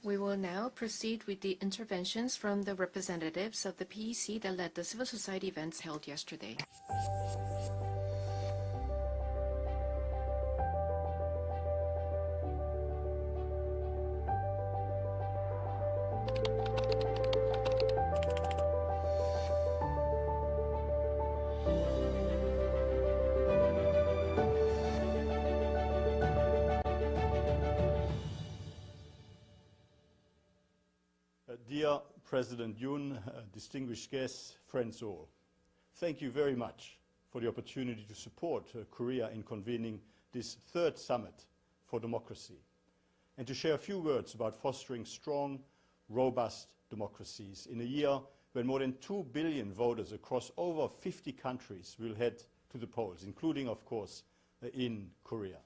We will now proceed with the interventions from the representatives of the PEC that led the civil society events held yesterday. Dear President Yoon, distinguished guests, friends all, thank you very much for the opportunity to support Korea in convening this third summit for democracy and to share a few words about fostering strong, robust democracies in a year when more than 2 billion voters across over 50 countries will head to the polls, including, of course, in Korea.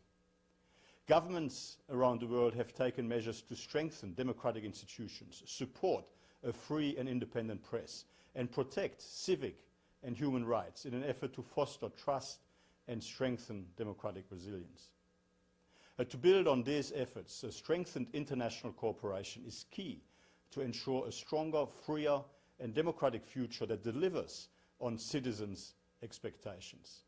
Governments around the world have taken measures to strengthen democratic institutions, support a free and independent press, and protect civic and human rights in an effort to foster trust and strengthen democratic resilience. To build on these efforts, a strengthened international cooperation is key to ensure a stronger, freer, and democratic future that delivers on citizens' expectations.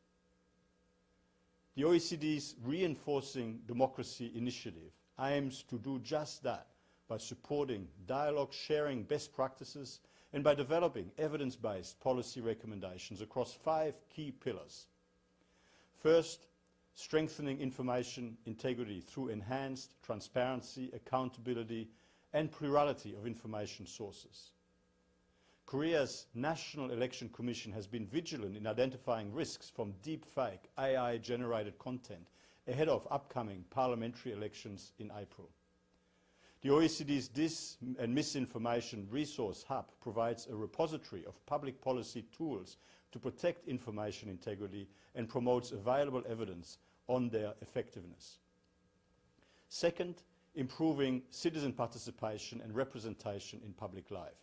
The OECD's Reinforcing Democracy initiative aims to do just that by supporting dialogue, sharing best practices, and by developing evidence-based policy recommendations across 5 key pillars. First, strengthening information integrity through enhanced transparency, accountability, and plurality of information sources. Korea's National Election Commission has been vigilant in identifying risks from deepfake AI-generated content ahead of upcoming parliamentary elections in April. The OECD's Dis and Misinformation Resource Hub provides a repository of public policy tools to protect information integrity and promotes available evidence on their effectiveness. Second, improving citizen participation and representation in public life.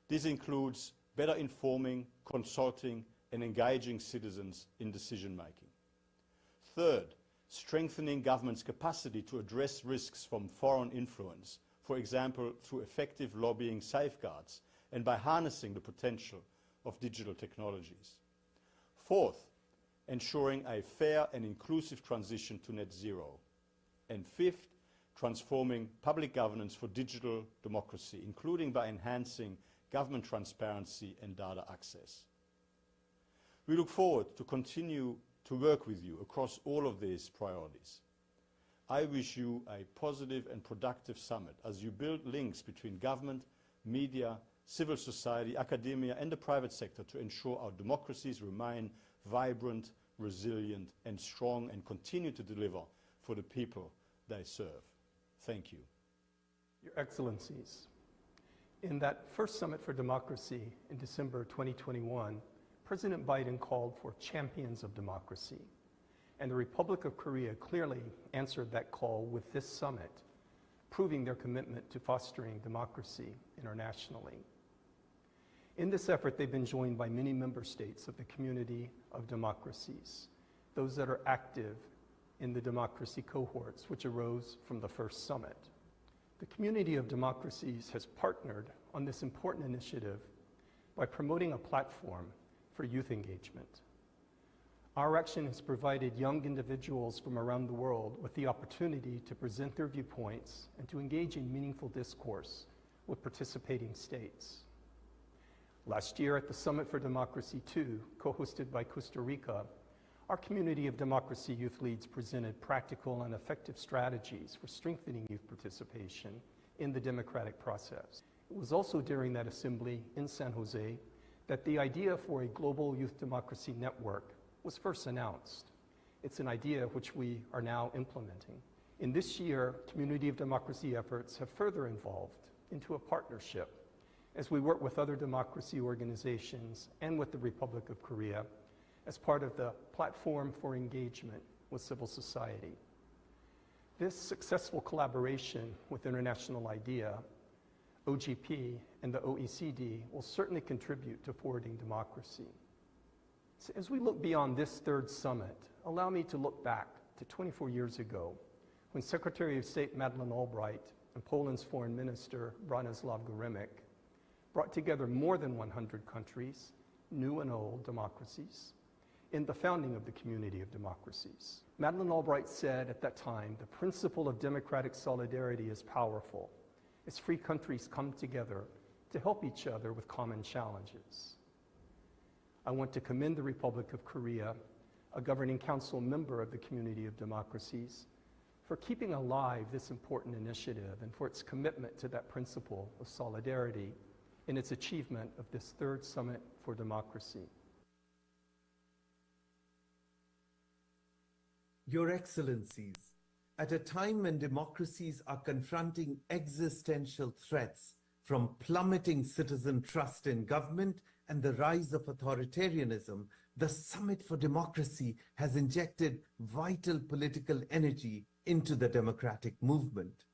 This includes better informing, consulting, and engaging citizens in decision-making. Third, strengthening government's capacity to address risks from foreign influence, for example, through effective lobbying safeguards and by harnessing the potential of digital technologies. Fourth, ensuring a fair and inclusive transition to net zero. And fifth, transforming public governance for digital democracy, including by enhancing government transparency and data access. We look forward to continue to work with you across all of these priorities. I wish you a positive and productive summit as you build links between government, media, civil society, academia, and the private sector to ensure our democracies remain vibrant, resilient, and strong and continue to deliver for the people they serve. Thank you. Your Excellencies, in that first Summit for Democracy in December 2021, President Biden called for champions of democracy, and the Republic of Korea clearly answered that call with this summit, proving their commitment to fostering democracy internationally. In this effort, they've been joined by many member states of the community of democracies, those that are active in the democracy cohorts which arose from the first summit. The community of democracies has partnered on this important initiative by promoting a platform for youth engagement. Our action has provided young individuals from around the world with the opportunity to present their viewpoints and to engage in meaningful discourse with participating states. Last year at the Summit for Democracy 2, co-hosted by Costa Rica, our community of democracy youth leads presented practical and effective strategies for strengthening youth participation in the democratic process. It was also during that assembly in San Jose that the idea for a global youth democracy network was first announced. It's an idea which we are now implementing. In this year, community of democracy efforts have further evolved into a partnership as we work with other democracy organizations and with the Republic of Korea as part of the Platform for Engagement with Civil Society. This successful collaboration with International IDEA, OGP, and the OECD will certainly contribute to forwarding democracy. So as we look beyond this third summit, allow me to look back to 24 years ago when Secretary of State Madeleine Albright and Poland's Foreign Minister, Bronislaw Goremek, brought together more than 100 countries, new and old democracies, in the founding of the Community of Democracies. Madeleine Albright said at that time, the principle of democratic solidarity is powerful as free countries come together to help each other with common challenges. I want to commend the Republic of Korea, a governing council member of the Community of Democracies, for keeping alive this important initiative and for its commitment to that principle of solidarity in its achievement of this third Summit for Democracy. Your Excellencies, at a time when democracies are confronting existential threats from plummeting citizen trust in government and the rise of authoritarianism, the Summit for Democracy has injected vital political energy into the democratic movement.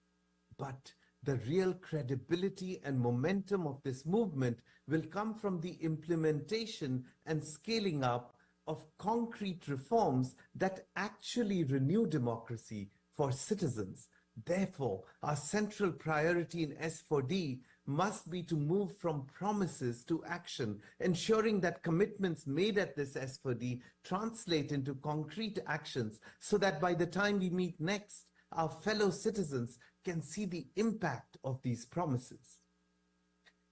But the real credibility and momentum of this movement will come from the implementation and scaling up of concrete reforms that actually renew democracy for citizens. Therefore, our central priority in S4D must be to move from promises to action, ensuring that commitments made at this S4D translate into concrete actions so that by the time we meet next, our fellow citizens can see the impact of these promises.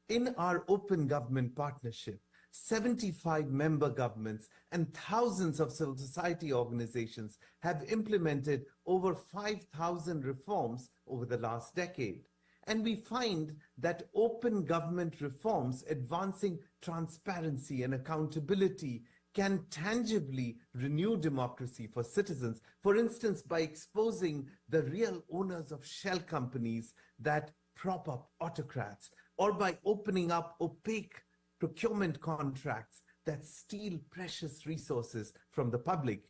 In our open government partnership, 75 member governments and thousands of civil society organizations have implemented over 5,000 reforms over the last decade. And we find that open government reforms advancing transparency and accountability can tangibly renew democracy for citizens, for instance, by exposing the real owners of shell companies that prop up autocrats, or by opening up opaque procurement contracts that steal precious resources from the public.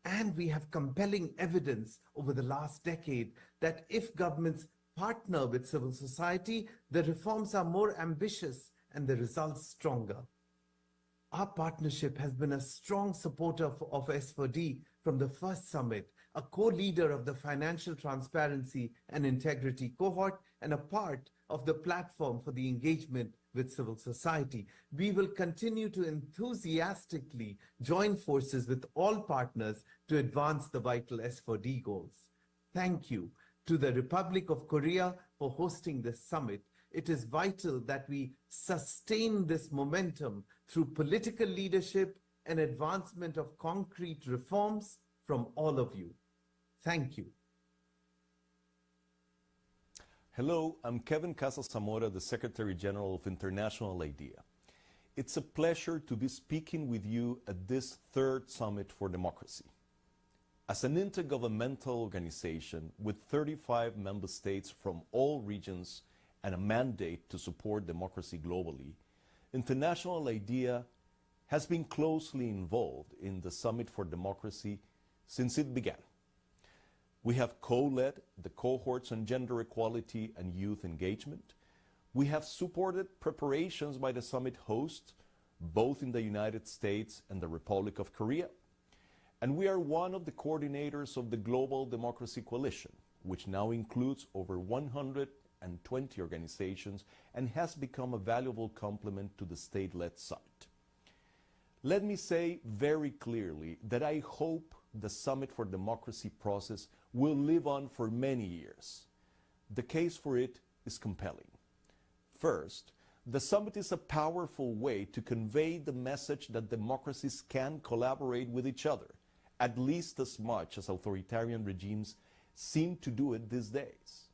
And we have compelling evidence over the last decade that if governments partner with civil society, the reforms are more ambitious and the results stronger. Our partnership has been a strong supporter of S4D from the first summit, a co-leader of the Financial Transparency and Integrity cohort, and a part of the platform for the engagement with civil society. We will continue to enthusiastically join forces with all partners to advance the vital S4D goals. Thank you to the Republic of Korea for hosting this summit. It is vital that we sustain this momentum through political leadership and advancement of concrete reforms from all of you. Thank you. Hello, I'm Kevin Casas-Zamora, the Secretary General of International IDEA. It's a pleasure to be speaking with you at this third Summit for Democracy. As an intergovernmental organization with 35 member states from all regions and a mandate to support democracy globally, International IDEA has been closely involved in the Summit for Democracy since it began. We have co-led the cohorts on gender equality and youth engagement. We have supported preparations by the summit host, both in the United States and the Republic of Korea. And we are one of the coordinators of the Global Democracy Coalition, which now includes over 120 organizations and has become a valuable complement to the state-led summit. Let me say very clearly that I hope the Summit for Democracy process will live on for many years. The case for it is compelling. First, the summit is a powerful way to convey the message that democracies can collaborate with each other, at least as much as authoritarian regimes seem to do it these days.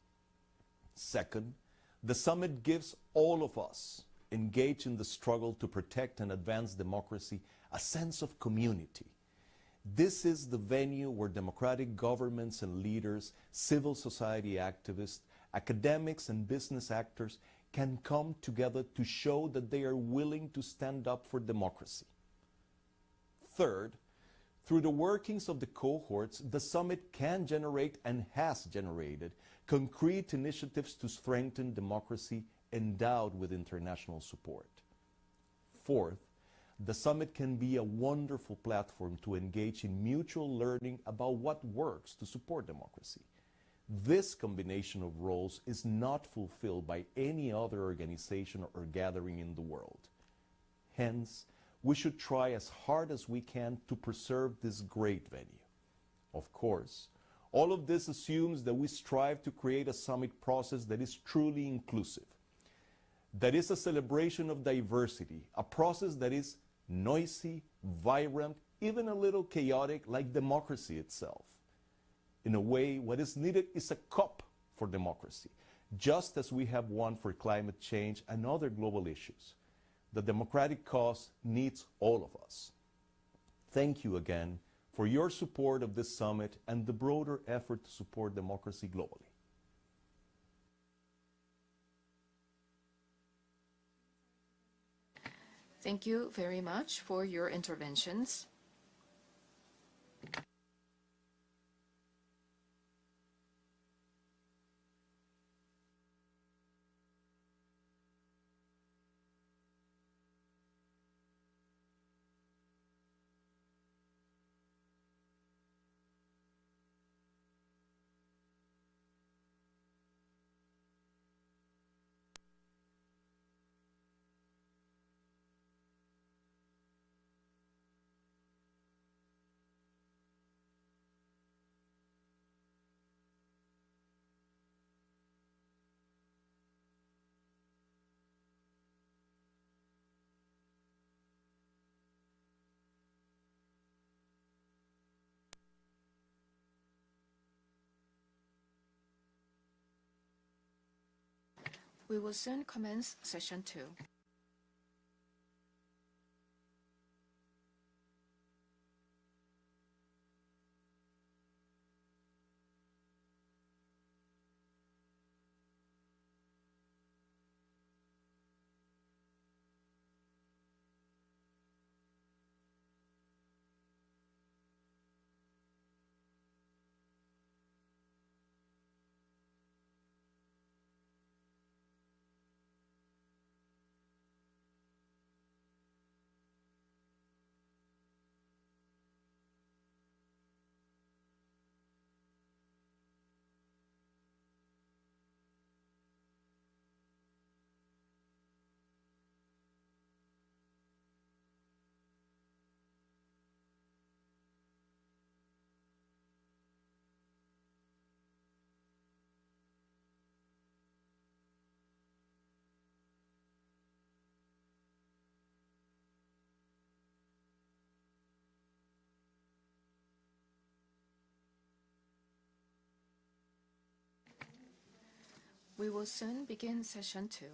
Second, the summit gives all of us engaged in the struggle to protect and advance democracy a sense of community. This is the venue where democratic governments and leaders, civil society activists, academics and business actors can come together to show that they are willing to stand up for democracy. Third, through the workings of the cohorts, the summit can generate and has generated concrete initiatives to strengthen democracy endowed with international support. Fourth, the summit can be a wonderful platform to engage in mutual learning about what works to support democracy. This combination of roles is not fulfilled by any other organization or gathering in the world. Hence, we should try as hard as we can to preserve this great venue. Of course, all of this assumes that we strive to create a summit process that is truly inclusive, that is a celebration of diversity, a process that is noisy, vibrant, even a little chaotic like democracy itself. In a way, what is needed is a cup for democracy, just as we have one for climate change and other global issues. The democratic cause needs all of us. Thank you again for your support of this summit and the broader effort to support democracy globally. Thank you very much for your interventions. We will soon commence session 2. We will soon begin session 2.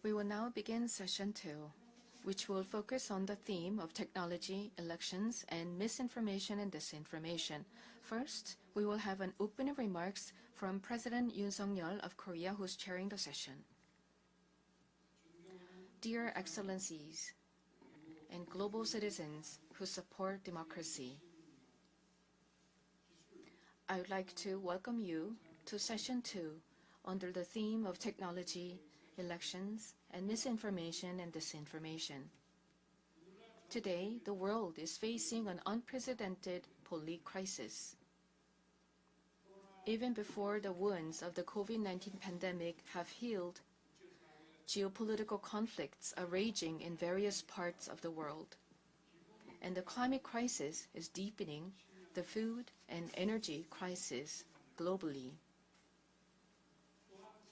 We will now begin session 2, which will focus on the theme of technology, elections, and misinformation and disinformation. First, we will have an opening remarks from President Yoon Suk-yeol of Korea, who's chairing the session. Dear Excellencies and global citizens who support democracy, I would like to welcome you to session 2 under the theme of technology, elections, and misinformation and disinformation. Today, the world is facing an unprecedented public crisis. Even before the wounds of the COVID-19 pandemic have healed, geopolitical conflicts are raging in various parts of the world, and the climate crisis is deepening the food and energy crisis globally.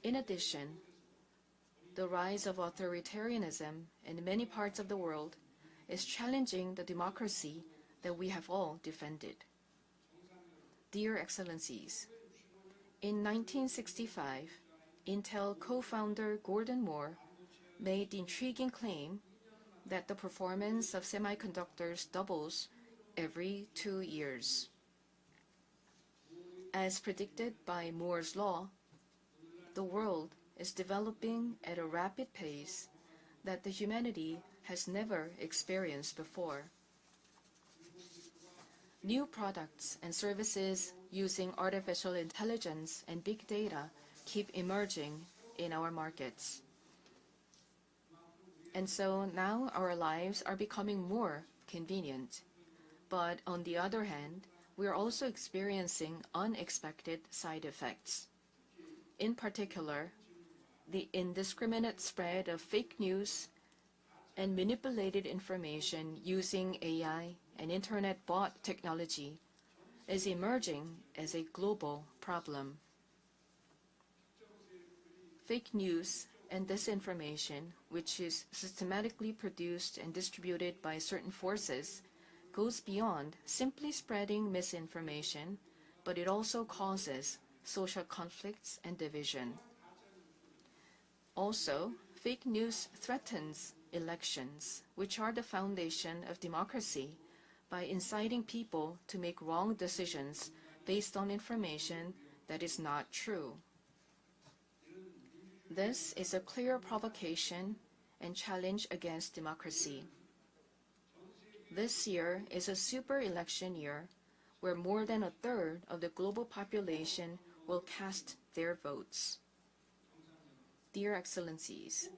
In addition, The rise of authoritarianism in many parts of the world is challenging the democracy that we have all defended. Dear Excellencies, in 1965, Intel co-founder Gordon Moore made the intriguing claim that the performance of semiconductors doubles every 2 years. As predicted by Moore's law, the world is developing at a rapid pace that the humanity has never experienced before. New products and services using artificial intelligence and big data keep emerging in our markets. And so now our lives are becoming more convenient. But on the other hand, we are also experiencing unexpected side effects. In particular, the indiscriminate spread of fake news and manipulated information using AI and internet bot technology is emerging as a global problem. Fake news and disinformation, which is systematically produced and distributed by certain forces, goes beyond simply spreading misinformation, but it also causes social conflicts and division. Also, fake news threatens elections, which are the foundation of democracy, by inciting people to make wrong decisions based on information that is not true. This is a clear provocation and challenge against democracy. This year is a super election year where more than a third of the global population will cast their votes. Dear Excellencies,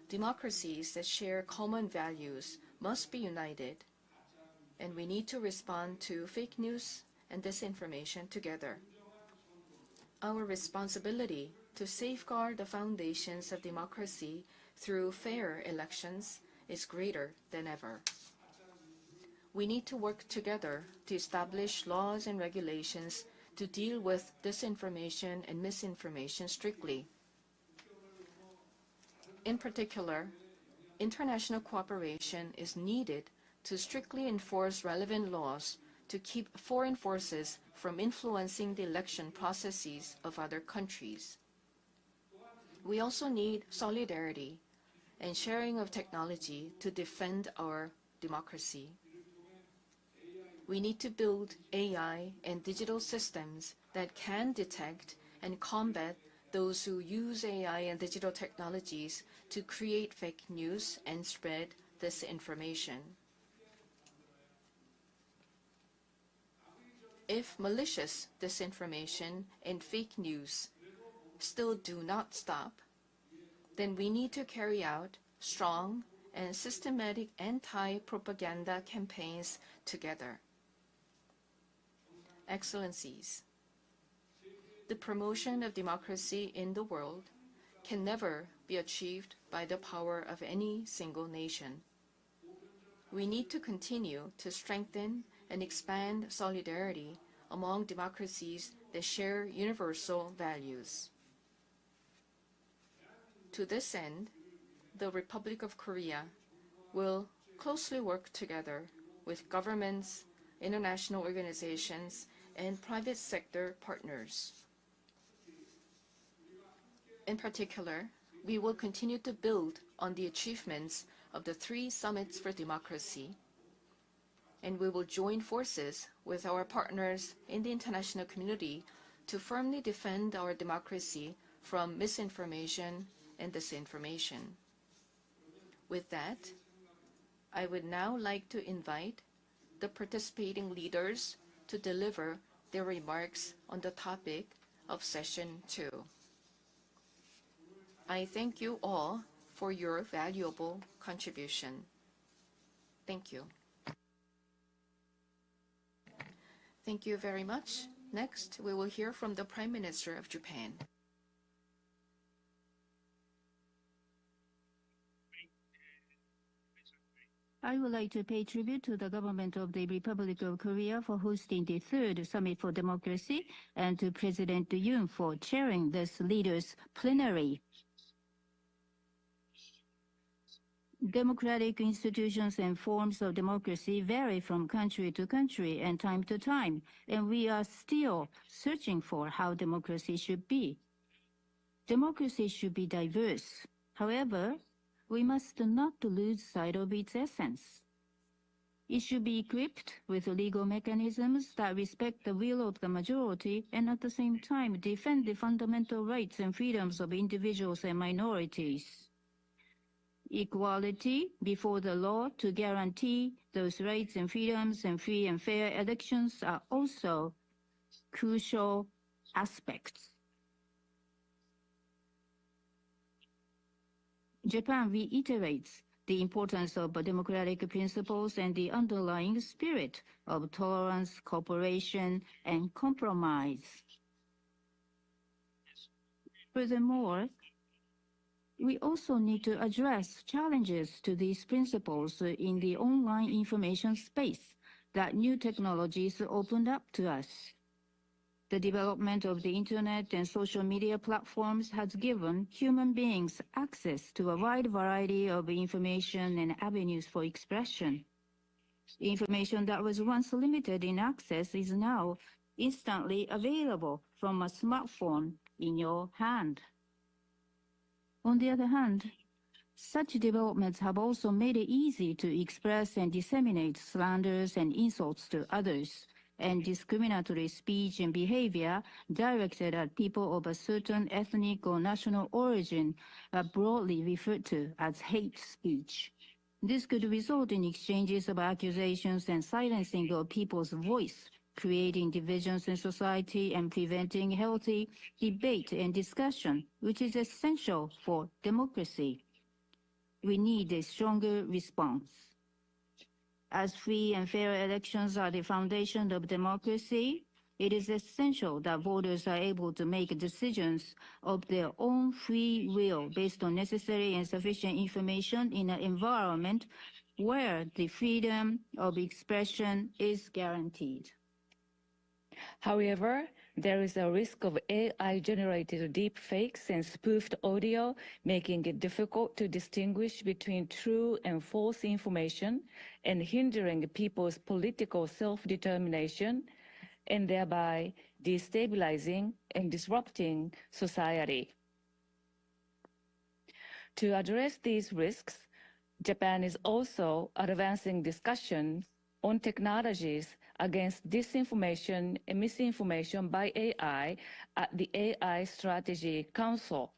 democracies that share common values must be united, and we need to respond to fake news and disinformation together. Our responsibility to safeguard the foundations of democracy through fair elections is greater than ever. We need to work together to establish laws and regulations to deal with disinformation and misinformation strictly. In particular, international cooperation is needed to strictly enforce relevant laws to keep foreign forces from influencing the election processes of other countries. We also need solidarity and sharing of technology to defend our democracy. We need to build AI and digital systems that can detect and combat those who use AI and digital technologies to create fake news and spread disinformation. If malicious disinformation and fake news still do not stop, then we need to carry out strong and systematic anti-propaganda campaigns together. Excellencies, the promotion of democracy in the world can never be achieved by the power of any single nation. We need to continue to strengthen and expand solidarity among democracies that share universal values. To this end, the Republic of Korea will closely work together with governments, international organizations, and private sector partners. In particular, we will continue to build on the achievements of the 3 summits for democracy, and we will join forces with our partners in the international community to firmly defend our democracy from misinformation and disinformation. With that, I would now like to invite the participating leaders to deliver their remarks on the topic of Session 2. I thank you all for your valuable contribution. Thank you. Thank you very much. Next, we will hear from the Prime Minister of Japan. I would like to pay tribute to the government of the Republic of Korea for hosting the 3rd Summit for Democracy and to President Yoon for chairing this leaders' plenary. Democratic institutions and forms of democracy vary from country to country and time to time, and we are still searching for how democracy should be. Democracy should be diverse. However, we must not lose sight of its essence. It should be equipped with legal mechanisms that respect the will of the majority and at the same time defend the fundamental rights and freedoms of individuals and minorities. Equality before the law to guarantee those rights and freedoms and free and fair elections are also crucial aspects. Japan reiterates the importance of democratic principles and the underlying spirit of tolerance, cooperation, and compromise. Furthermore, we also need to address challenges to these principles in the online information space that new technologies opened up to us. The development of the internet and social media platforms has given human beings access to a wide variety of information and avenues for expression. Information that was once limited in access is now instantly available from a smartphone in your hand. On the other hand, such developments have also made it easy to express and disseminate slanders and insults to others, and discriminatory speech and behavior directed at people of a certain ethnic or national origin are broadly referred to as hate speech. This could result in exchanges of accusations and silencing of people's voice, creating divisions in society and preventing healthy debate and discussion, which is essential for democracy. We need a stronger response. As free and fair elections are the foundation of democracy, it is essential that voters are able to make decisions of their own free will based on necessary and sufficient information in an environment where the freedom of expression is guaranteed. However, there is a risk of AI-generated deep fakes and spoofed audio, making it difficult to distinguish between true and false information and hindering people's political self-determination, and thereby destabilizing and disrupting society. To address these risks, Japan is also advancing discussions on technologies against disinformation and misinformation by AI at the AI Strategy Council.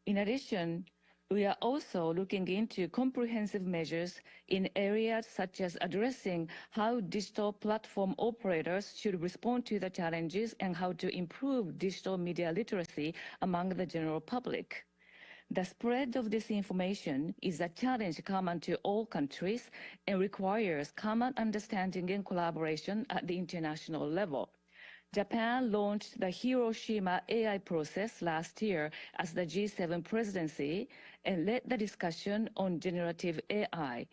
In addition, we are also looking into comprehensive measures in areas such as addressing how digital platform operators should respond to the challenges and how to improve digital media literacy among the general public. The spread of disinformation is a challenge common to all countries and requires common understanding and collaboration at the international level. Japan launched the Hiroshima AI process last year as the G7 presidency and led the discussion on generative AI.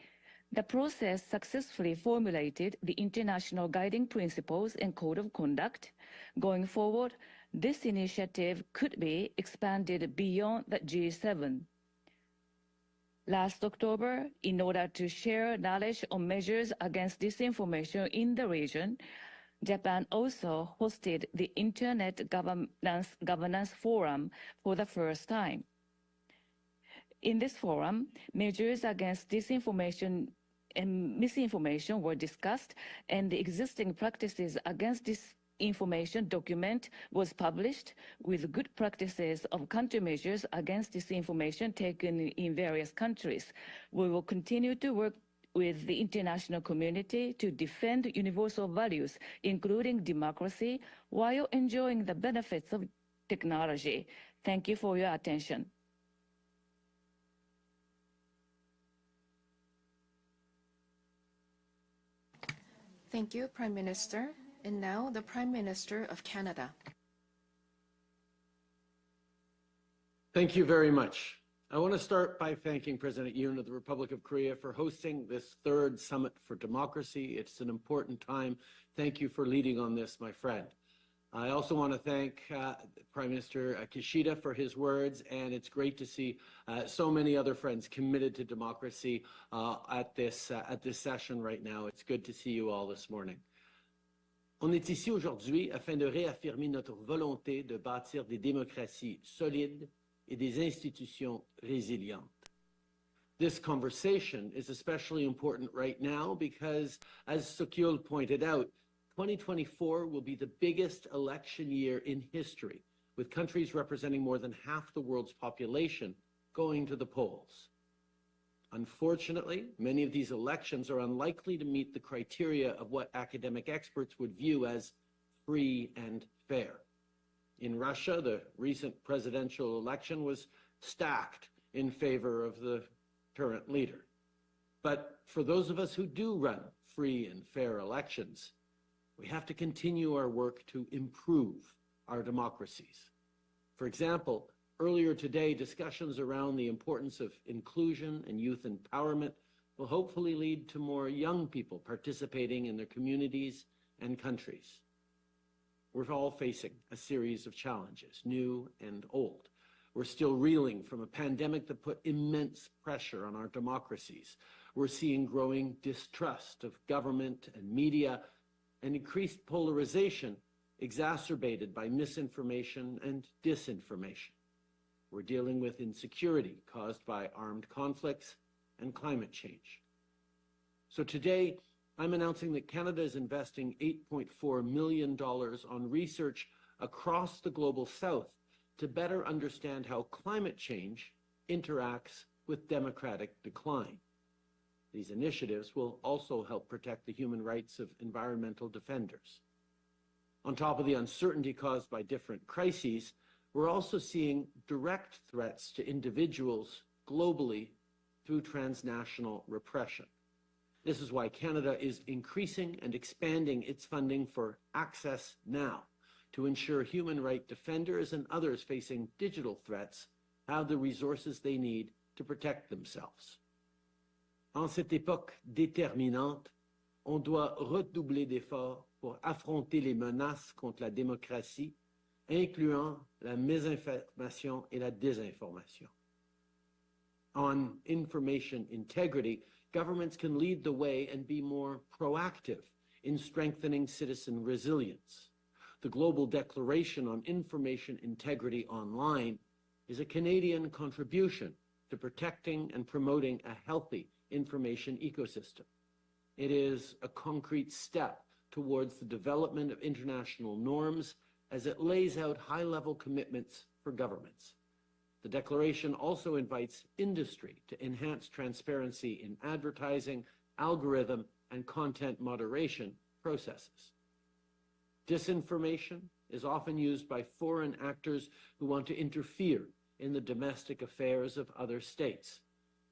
The process successfully formulated the international guiding principles and code of conduct. Going forward, this initiative could be expanded beyond the G7. Last October, in order to share knowledge on measures against disinformation in the region, Japan also hosted the Internet Governance Forum for the first time. In this forum, measures against disinformation and misinformation were discussed, and the existing practices against disinformation document was published with good practices of countermeasures against disinformation taken in various countries. We will continue to work with the international community to defend universal values, including democracy, while enjoying the benefits of technology. Thank you for your attention. Thank you, Prime Minister. And now the Prime Minister of Canada. Thank you very much. I want to start by thanking President Yoon of the Republic of Korea for hosting this third Summit for Democracy. It's an important time. Thank you for leading on this, my friend. I also want to thank Prime Minister Kishida for his words, and it's great to see so many other friends committed to democracy at this session right now. It's good to see you all this morning. On est ici aujourd'hui afin de réaffirmer notre volonté de bâtir des démocraties solides et des institutions résilientes. This conversation is especially important right now because, as Sokyol pointed out, 2024 will be the biggest election year in history, with countries representing more than half the world's population going to the polls. Unfortunately, many of these elections are unlikely to meet the criteria of what academic experts would view as free and fair. In Russia, the recent presidential election was stacked in favor of the current leader. But for those of us who do run free and fair elections, we have to continue our work to improve our democracies. For example, earlier today, discussions around the importance of inclusion and youth empowerment will hopefully lead to more young people participating in their communities and countries. We're all facing a series of challenges, new and old. We're still reeling from a pandemic that put immense pressure on our democracies. We're seeing growing distrust of government and media and increased polarization exacerbated by misinformation and disinformation. We're dealing with insecurity caused by armed conflicts and climate change. So today, I'm announcing that Canada is investing $8.4 million on research across the Global South to better understand how climate change interacts with democratic decline. These initiatives will also help protect the human rights of environmental defenders. On top of the uncertainty caused by different crises, we're also seeing direct threats to individuals globally through transnational repression. This is why Canada is increasing and expanding its funding for Access Now to ensure human rights defenders and others facing digital threats have the resources they need to protect themselves. En cette époque déterminante, on doit redoubler d'efforts pour affronter les menaces contre la démocratie, incluant la mésinformation et la désinformation. On information integrity, governments can lead the way and be more proactive in strengthening citizen resilience. The Global Declaration on Information Integrity Online is a Canadian contribution to protecting and promoting a healthy information ecosystem. It is a concrete step towards the development of international norms as it lays out high-level commitments for governments. The declaration also invites industry to enhance transparency in advertising, algorithm, and content moderation processes. Disinformation is often used by foreign actors who want to interfere in the domestic affairs of other states.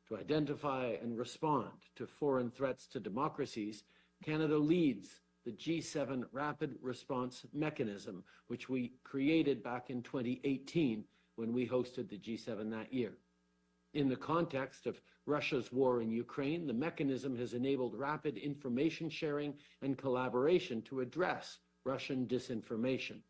To identify and respond to foreign threats to democracies, Canada leads the G7 Rapid Response Mechanism, which we created back in 2018 when we hosted the G7 that year. In the context of Russia's war in Ukraine, the mechanism has enabled rapid information sharing and collaboration to address Russian disinformation,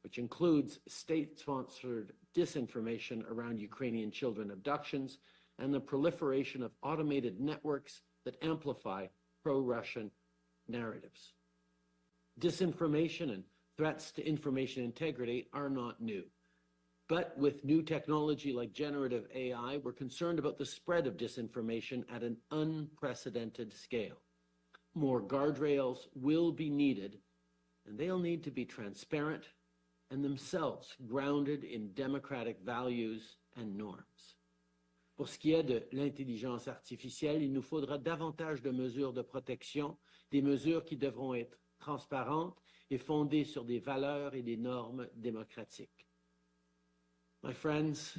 which includes state-sponsored disinformation around Ukrainian children abductions and the proliferation of automated networks that amplify pro-Russian narratives. Disinformation and threats to information integrity are not new. But with new technology like generative AI, we're concerned about the spread of disinformation at an unprecedented scale. More guardrails will be needed, and they'll need to be transparent and themselves grounded in democratic values and norms. Pour ce qui est de l'intelligence artificielle, il nous faudra davantage de mesures de protection, des mesures qui devront être transparentes et fondées sur des valeurs et des normes démocratiques. My friends,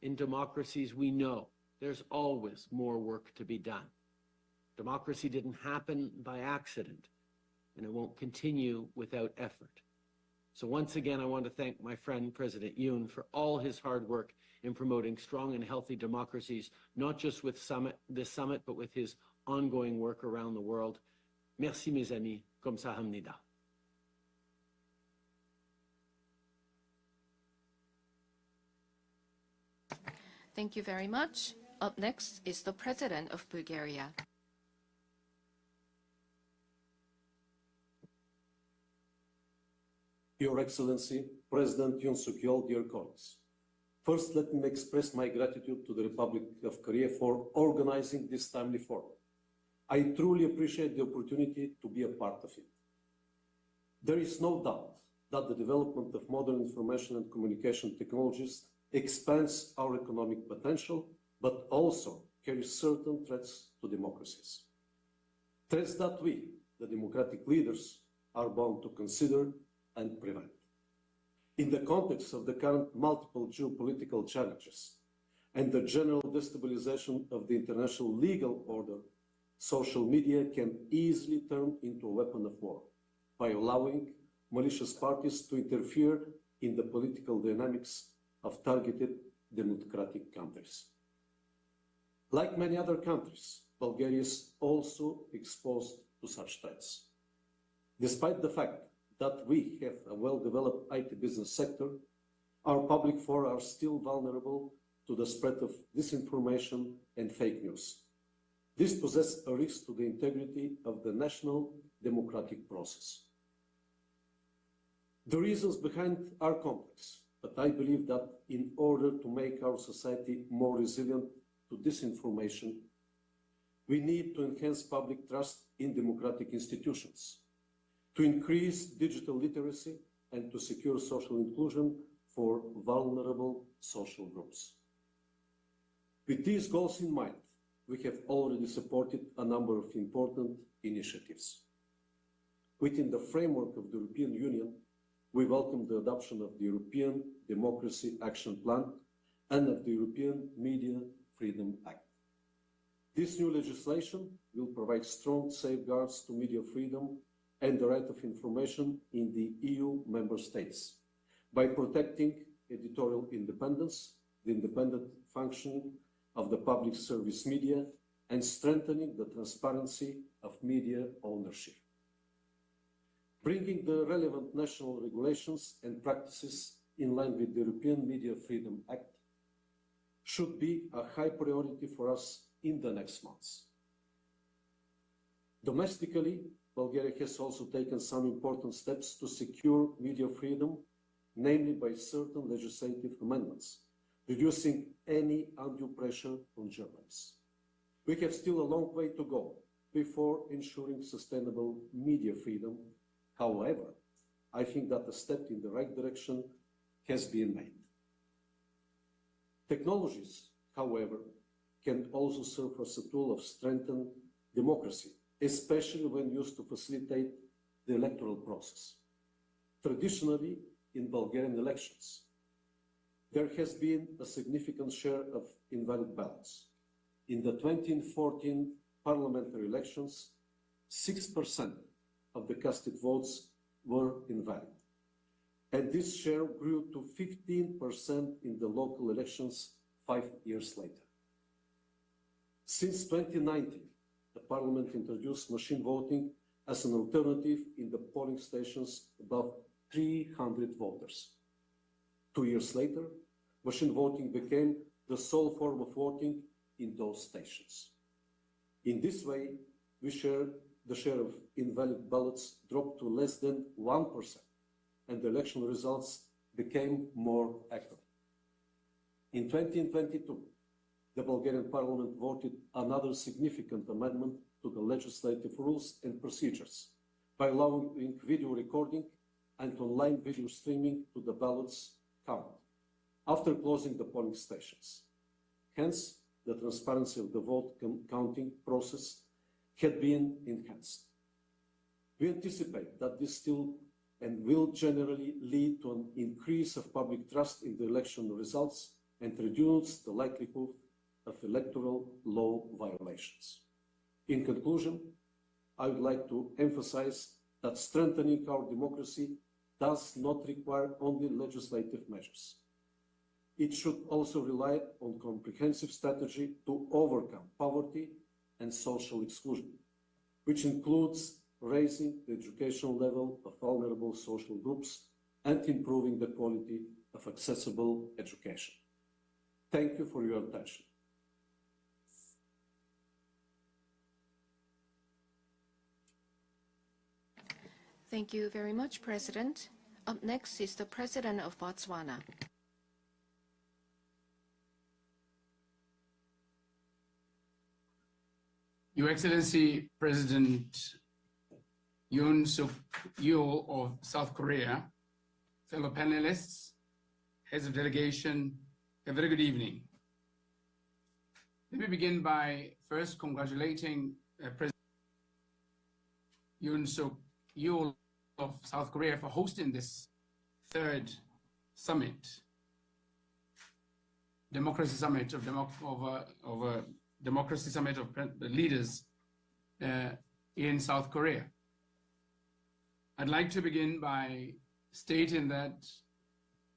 in democracies, we know there's always more work to be done. Democracy didn't happen by accident, and it won't continue without effort. So once again, I want to thank my friend, President Yoon, for all his hard work in promoting strong and healthy democracies, not just with this summit, but with his ongoing work around the world. Merci, mes amis. Comme ça, hamnida. Thank you very much. Up next is the President of Bulgaria. Your Excellency, President Yoon Suk-yeol, dear colleagues. First, let me express my gratitude to the Republic of Korea for organizing this timely forum. I truly appreciate the opportunity to be a part of it. There is no doubt that the development of modern information and communication technologies expands our economic potential, but also carries certain threats to democracies. Threats that we, the democratic leaders, are bound to consider and prevent. In the context of the current multiple geopolitical challenges and the general destabilization of the international legal order, social media can easily turn into a weapon of war by allowing malicious parties to interfere in the political dynamics of targeted democratic countries. Like many other countries, Bulgaria is also exposed to such threats. Despite the fact that we have a well-developed IT business sector, our public fora are still vulnerable to the spread of disinformation and fake news. This poses a risk to the integrity of the national democratic process. The reasons behind are complex, but I believe that in order to make our society more resilient to disinformation, we need to enhance public trust in democratic institutions, to increase digital literacy, and to secure social inclusion for vulnerable social groups. With these goals in mind, we have already supported a number of important initiatives. Within the framework of the European Union, we welcome the adoption of the European Democracy Action Plan and of the European Media Freedom Act. This new legislation will provide strong safeguards to media freedom and the right of information in the EU member states by protecting editorial independence, the independent functioning of the public service media, and strengthening the transparency of media ownership. Bringing the relevant national regulations and practices in line with the European Media Freedom Act should be a high priority for us in the next months. Domestically, Bulgaria has also taken some important steps to secure media freedom, namely by certain legislative amendments, reducing any undue pressure on journalists. We have still a long way to go before ensuring sustainable media freedom. However, I think that a step in the right direction has been made. Technologies, however, can also serve as a tool of strengthened democracy, especially when used to facilitate the electoral process. Traditionally, in Bulgarian elections, there has been a significant share of invalid ballots. In the 2014 parliamentary elections, 6% of the casted votes were invalid. And this share grew to 15% in the local elections 5 years later. Since 2019, the Parliament introduced machine voting as an alternative in the polling stations above 300 voters. 2 years later, machine voting became the sole form of voting in those stations. In this way, the share of invalid ballots dropped to less than 1%, and the election results became more accurate. In 2022, the Bulgarian Parliament voted another significant amendment to the legislative rules and procedures by allowing video recording and online video streaming to the ballots count after closing the polling stations. Hence, the transparency of the vote counting process had been enhanced. We anticipate that this still and will generally lead to an increase of public trust in the election results and reduce the likelihood of electoral law violations. In conclusion, I would like to emphasize that strengthening our democracy does not require only legislative measures. It should also rely on a comprehensive strategy to overcome poverty and social exclusion, which includes raising the educational level of vulnerable social groups and improving the quality of accessible education. Thank you for your attention. Thank you very much, President. Up next is the President of Botswana. Your Excellency, President Yoon Suk Yeol of South Korea, fellow panelists, heads of delegation, a very good evening. Let me begin by first congratulating President Yoon Suk Yeol of South Korea for hosting this third summit, Democracy Summit of Democracy Summit of Leaders in South Korea. I'd like to begin by stating that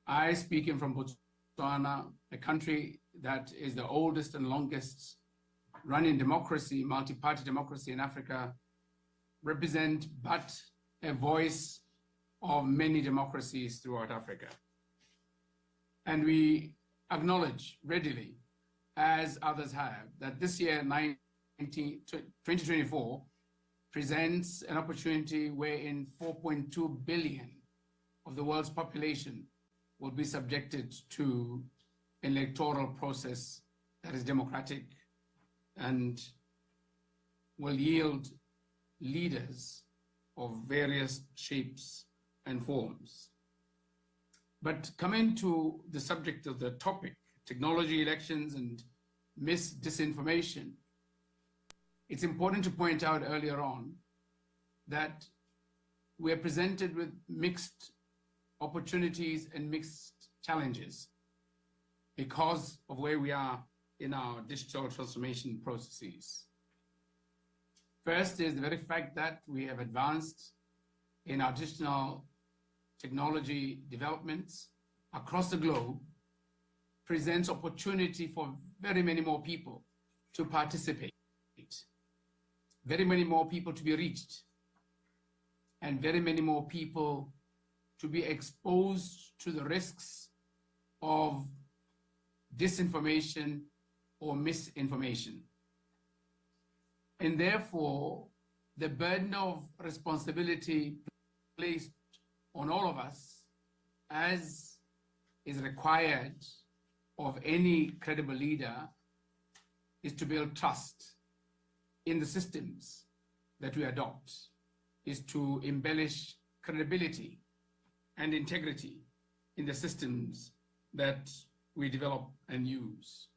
I, speaking from Botswana, a country that is the oldest and longest running democracy, multi-party democracy in Africa, represent but a voice of many democracies throughout Africa. And we acknowledge readily, as others have, that this year, 2024, presents an opportunity wherein 4.2 billion of the world's population will be subjected to an electoral process that is democratic and will yield leaders of various shapes and forms. But coming to the subject of the topic, technology, elections, and disinformation, it's important to point out earlier on that we are presented with mixed opportunities and mixed challenges because of where we are in our digital transformation processes. First is the very fact that we have advanced in our digital technology developments across the globe presents opportunity for very many more people to participate, very many more people to be reached, and very many more people to be exposed to the risks of disinformation or misinformation. And therefore, the burden of responsibility placed on all of us, as is required of any credible leader, is to build trust in the systems that we adopt, is to embellish credibility and integrity in the systems that we develop and use.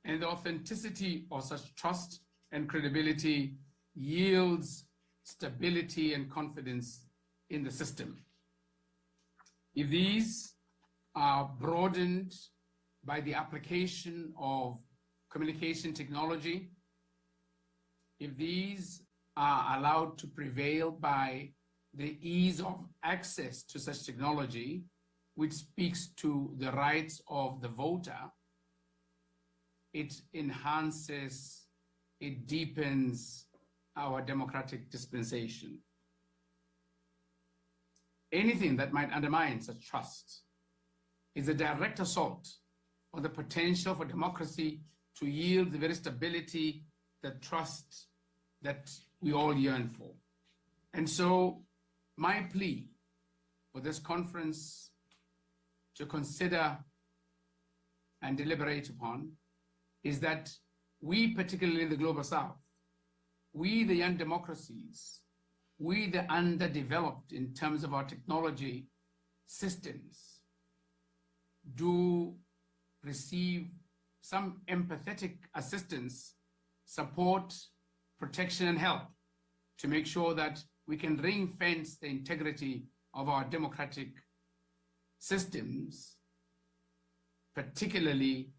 And the authenticity of such trust and credibility yields stability and confidence in the system. If these are broadened by the application of communication technology, if these are allowed to prevail by the ease of access to such technology, which speaks to the rights of the voter, it enhances, it deepens our democratic dispensation. Anything that might undermine such trust is a direct assault on the potential for democracy to yield the very stability, the trust that we all yearn for. And so my plea for this conference to consider and deliberate upon is that we, particularly in the Global South, we, the young democracies, we, the underdeveloped in terms of our technology systems, do receive some empathetic assistance, support, protection, and help to make sure that we can ring-fence the integrity of our democratic systems, particularly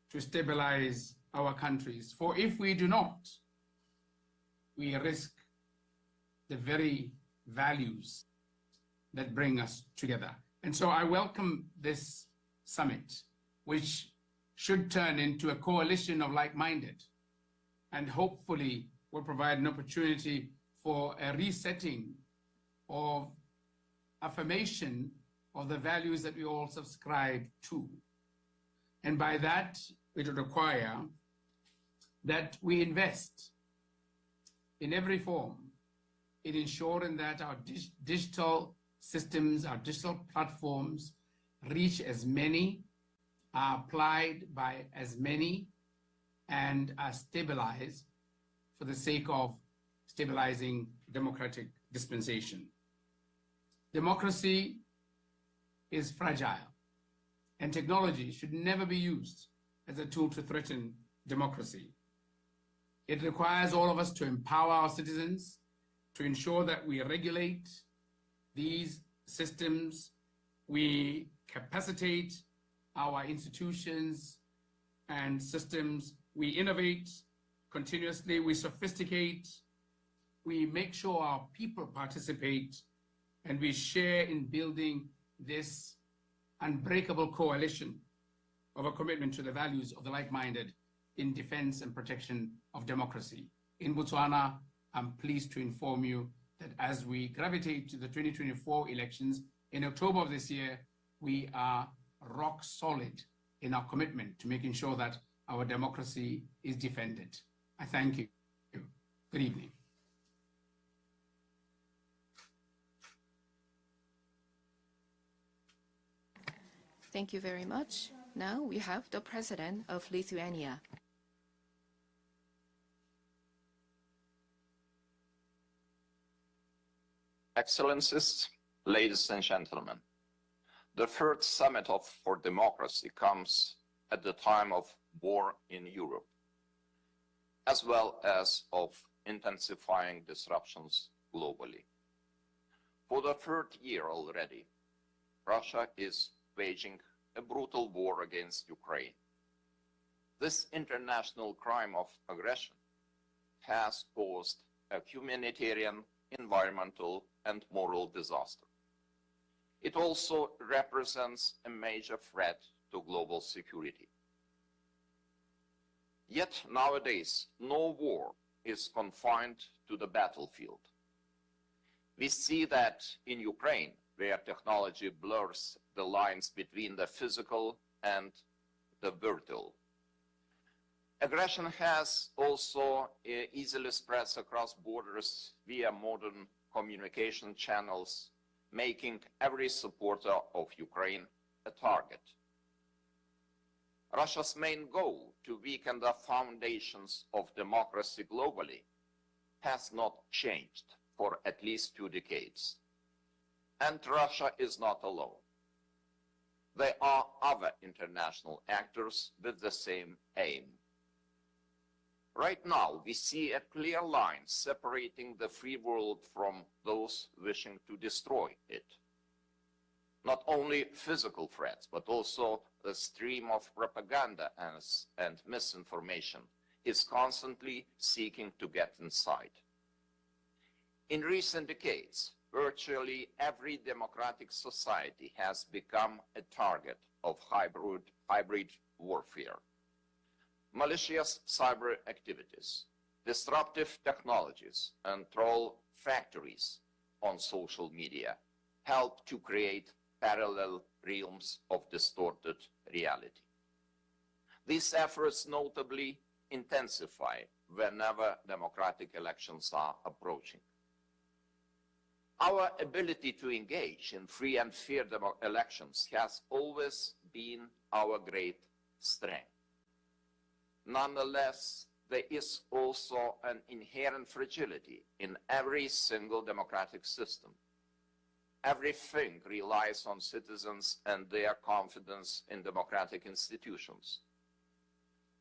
to stabilize our countries. For if we do not, we risk the very values that bring us together. And so I welcome this summit, which should turn into a coalition of like-minded and hopefully will provide an opportunity for a resetting of affirmation of the values that we all subscribe to. And by that, it would require that we invest in every form in ensuring that our digital systems, our digital platforms reach as many, are applied by as many, and are stabilized for the sake of stabilizing democratic dispensation. Democracy is fragile, and technology should never be used as a tool to threaten democracy. It requires all of us to empower our citizens, to ensure that we regulate these systems, we capacitate our institutions and systems, we innovate continuously, we sophisticate, we make sure our people participate, and we share in building this unbreakable coalition of a commitment to the values of the like-minded in defense and protection of democracy. In Botswana, I'm pleased to inform you that as we gravitate to the 2024 elections in October of this year, we are rock solid in our commitment to making sure that our democracy is defended. I thank you. Good evening. Thank you very much. Now we have the President of Lithuania. Excellencies, ladies and gentlemen, the third summit for democracy comes at the time of war in Europe, as well as of intensifying disruptions globally. For the third year already, Russia is waging a brutal war against Ukraine. This international crime of aggression has caused a humanitarian, environmental, and moral disaster. It also represents a major threat to global security. Yet nowadays, no war is confined to the battlefield. We see that in Ukraine, where technology blurs the lines between the physical and the virtual. Aggression has also easily spread across borders via modern communication channels, making every supporter of Ukraine a target. Russia's main goal to weaken the foundations of democracy globally has not changed for at least 2 decades. And Russia is not alone. There are other international actors with the same aim. Right now, we see a clear line separating the free world from those wishing to destroy it. Not only physical threats, but also the stream of propaganda and misinformation is constantly seeking to get inside. In recent decades, virtually every democratic society has become a target of hybrid warfare. Malicious cyber activities, disruptive technologies, and troll factories on social media help to create parallel realms of distorted reality. These efforts notably intensify whenever democratic elections are approaching. Our ability to engage in free and fair elections has always been our great strength. Nonetheless, there is also an inherent fragility in every single democratic system. Everything relies on citizens and their confidence in democratic institutions.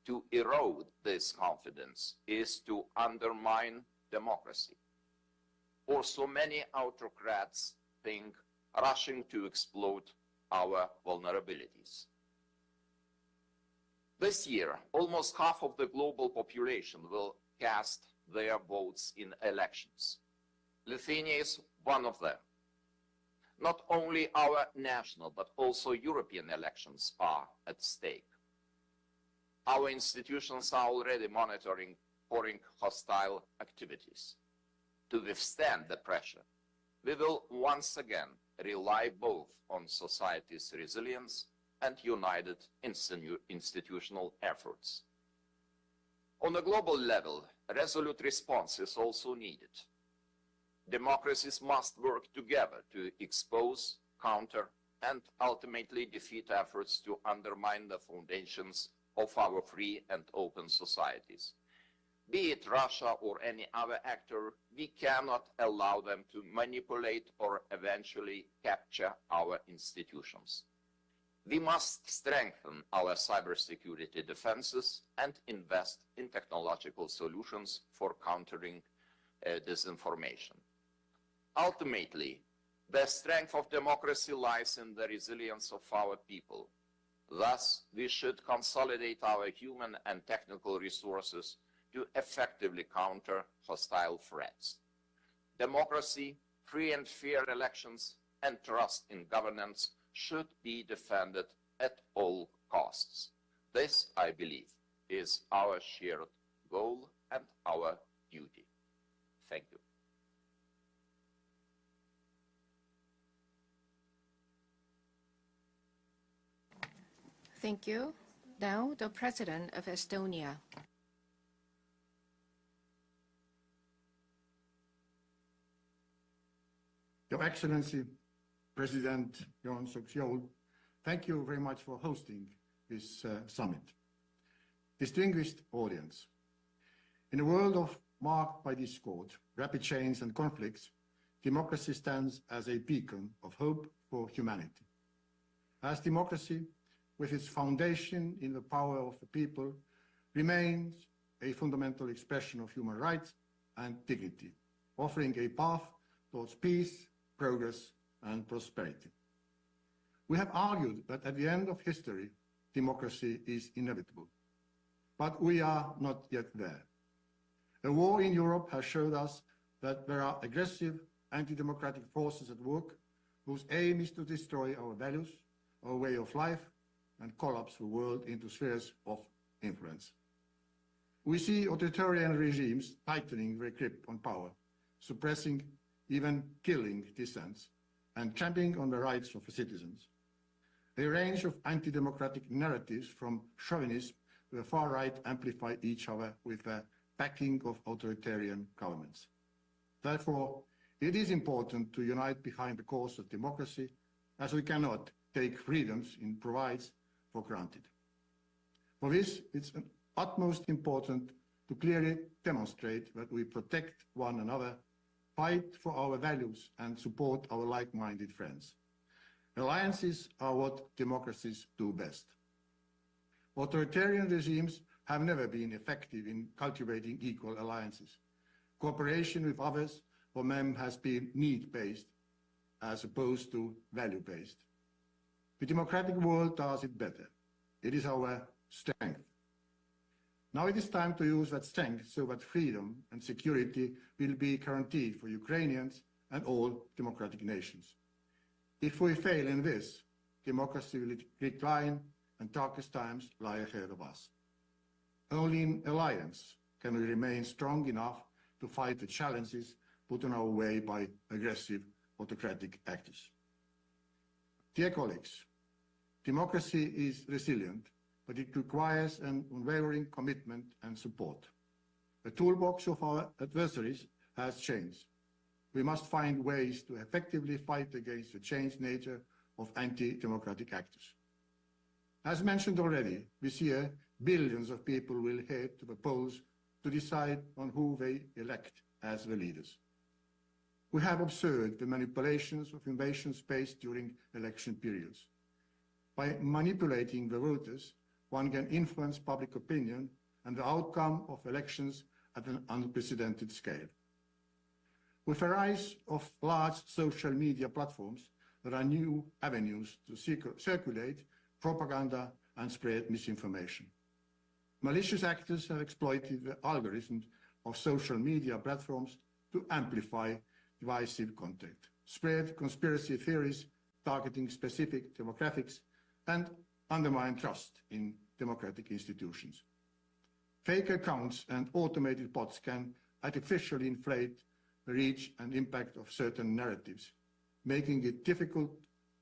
To erode this confidence is to undermine democracy. Or so many autocrats think, rushing to exploit our vulnerabilities. This year, almost half of the global population will cast their votes in elections. Lithuania is one of them. Not only our national, but also European elections are at stake. Our institutions are already monitoring foreign hostile activities. To withstand the pressure, we will once again rely both on society's resilience and united institutional efforts. On a global level, a resolute response is also needed. Democracies must work together to expose, counter, and ultimately defeat efforts to undermine the foundations of our free and open societies. Be it Russia or any other actor, we cannot allow them to manipulate or eventually capture our institutions. We must strengthen our cybersecurity defenses and invest in technological solutions for countering disinformation. Ultimately, the strength of democracy lies in the resilience of our people. Thus, we should consolidate our human and technical resources to effectively counter hostile threats. Democracy, free and fair elections, and trust in governance should be defended at all costs. This, I believe, is our shared goal and our duty. Thank you. Thank you. Now, the President of Estonia. Your Excellency, President Jon Suk-yeol, thank you very much for hosting this summit. Distinguished audience, in a world marked by discord, rapid change and conflicts, democracy stands as a beacon of hope for humanity. As democracy, with its foundation in the power of the people, remains a fundamental expression of human rights and dignity, offering a path towards peace, progress, and prosperity. We have argued that at the end of history, democracy is inevitable. But we are not yet there. The war in Europe has showed us that there are aggressive anti-democratic forces at work whose aim is to destroy our values, our way of life, and collapse the world into spheres of influence. We see authoritarian regimes tightening their grip on power, suppressing, even killing dissents, and trampling on the rights of the citizens. A range of anti-democratic narratives from chauvinism to the far right amplify each other with the backing of authoritarian governments. Therefore, it is important to unite behind the cause of democracy, as we cannot take freedoms it provides for granted. For this, it's utmost important to clearly demonstrate that we protect one another, fight for our values, and support our like-minded friends. Alliances are what democracies do best. Authoritarian regimes have never been effective in cultivating equal alliances. Cooperation with others for them has been need-based as opposed to value-based. The democratic world does it better. It is our strength. Now it is time to use that strength so that freedom and security will be guaranteed for Ukrainians and all democratic nations. If we fail in this, democracy will decline and darkest times lie ahead of us. Only in alliance can we remain strong enough to fight the challenges put in our way by aggressive autocratic actors. Dear colleagues, democracy is resilient, but it requires an unwavering commitment and support. The toolbox of our adversaries has changed. We must find ways to effectively fight against the changed nature of anti-democratic actors. As mentioned already, this year, billions of people will head to the polls to decide on who they elect as the leaders. We have observed the manipulations of invasion space during election periods. By manipulating the voters, one can influence public opinion and the outcome of elections at an unprecedented scale. With the rise of large social media platforms, there are new avenues to circulate propaganda and spread misinformation. Malicious actors have exploited the algorithms of social media platforms to amplify divisive content, spread conspiracy theories targeting specific demographics, and undermine trust in democratic institutions. Fake accounts and automated bots can artificially inflate the reach and impact of certain narratives, making it difficult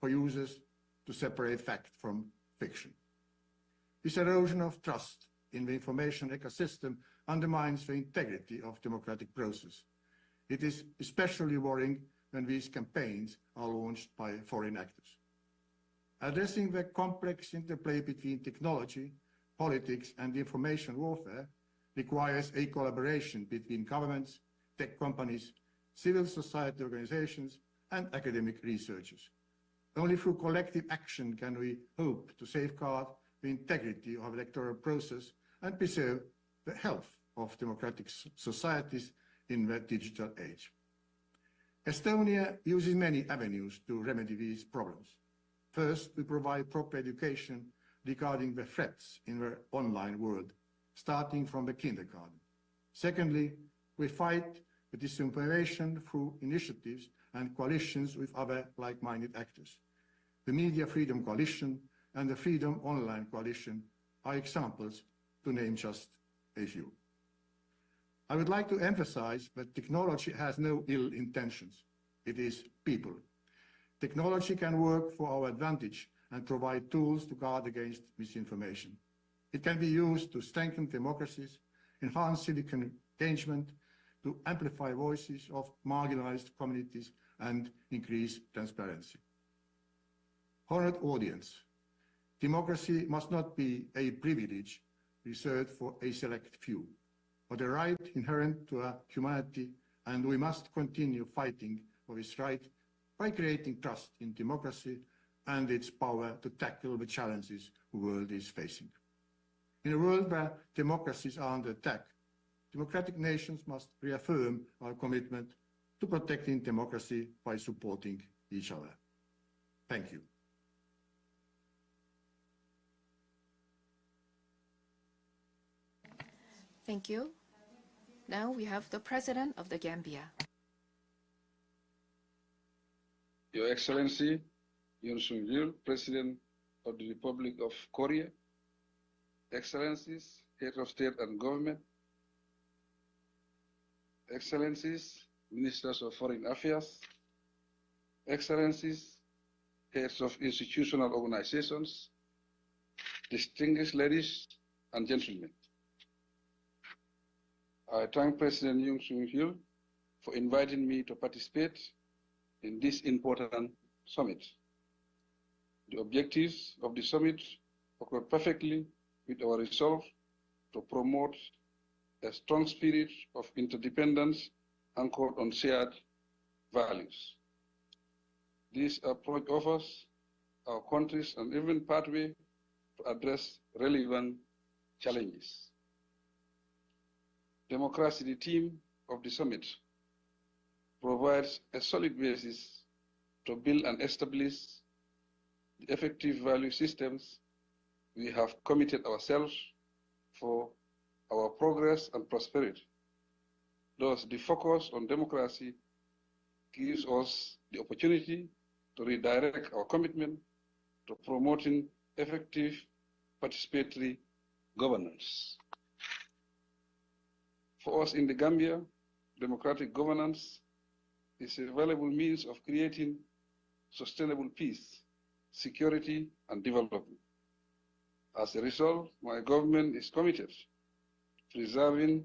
for users to separate fact from fiction. This erosion of trust in the information ecosystem undermines the integrity of democratic process. It is especially worrying when these campaigns are launched by foreign actors. Addressing the complex interplay between technology, politics, and information warfare requires a collaboration between governments, tech companies, civil society organizations, and academic researchers. Only through collective action can we hope to safeguard the integrity of the electoral process and preserve the health of democratic societies in the digital age. Estonia uses many avenues to remedy these problems. First, we provide proper education regarding the threats in the online world, starting from the kindergarten. Secondly, we fight the disinformation through initiatives and coalitions with other like-minded actors. The Media Freedom Coalition and the Freedom Online Coalition are examples, to name just a few. I would like to emphasize that technology has no ill intentions. It is people. Technology can work for our advantage and provide tools to guard against misinformation. It can be used to strengthen democracies, enhance civic engagement, to amplify voices of marginalized communities, and increase transparency. Honored audience, democracy must not be a privilege reserved for a select few, but a right inherent to our humanity, and we must continue fighting for this right by creating trust in democracy and its power to tackle the challenges the world is facing. In a world where democracies are under attack, democratic nations must reaffirm our commitment to protecting democracy by supporting each other. Thank you. Thank you. Now we have the President of the Gambia. Your Excellency, Yoon Sung-yeol, President of the Republic of Korea, Excellencies, Head of State and Government, Excellencies, Ministers of Foreign Affairs, Excellencies, Heads of Institutional Organizations, distinguished ladies and gentlemen. I thank President Yoon Sung-yeol for inviting me to participate in this important summit. The objectives of the summit occur perfectly with our resolve to promote a strong spirit of interdependence anchored on shared values. This approach offers our countries an even pathway to address relevant challenges. Democracy, the theme of the summit, provides a solid basis to build and establish the effective value systems we have committed ourselves for our progress and prosperity. Thus, the focus on democracy gives us the opportunity to redirect our commitment to promoting effective participatory governance. For us in the Gambia, democratic governance is a valuable means of creating sustainable peace, security, and development. As a result, my government is committed to preserving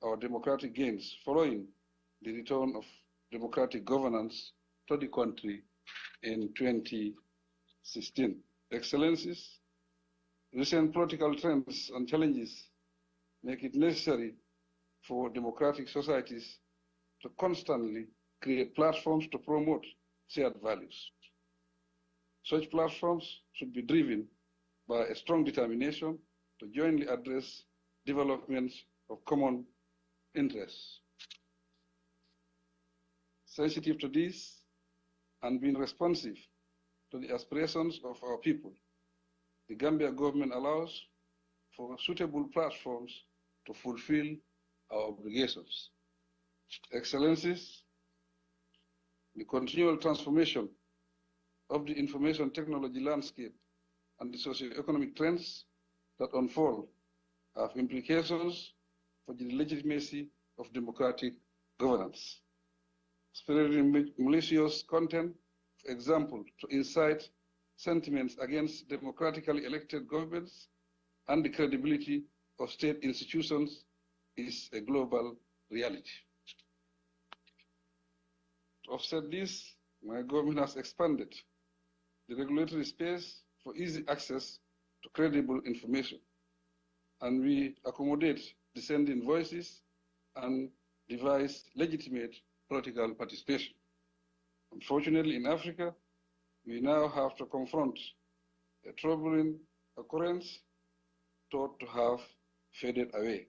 our democratic gains following the return of democratic governance to the country in 2016. Excellencies, recent political trends and challenges make it necessary for democratic societies to constantly create platforms to promote shared values. Such platforms should be driven by a strong determination to jointly address developments of common interests. Sensitive to this and being responsive to the aspirations of our people, the Gambia government allows for suitable platforms to fulfill our obligations. Excellencies, the continual transformation of the information technology landscape and the socio-economic trends that unfold have implications for the legitimacy of democratic governance. Spreading malicious content, for example, to incite sentiments against democratically elected governments and the credibility of state institutions is a global reality. To offset this, my government has expanded the regulatory space for easy access to credible information, and we accommodate dissenting voices and devise legitimate political participation. Unfortunately, in Africa, we now have to confront a troubling occurrence thought to have faded away.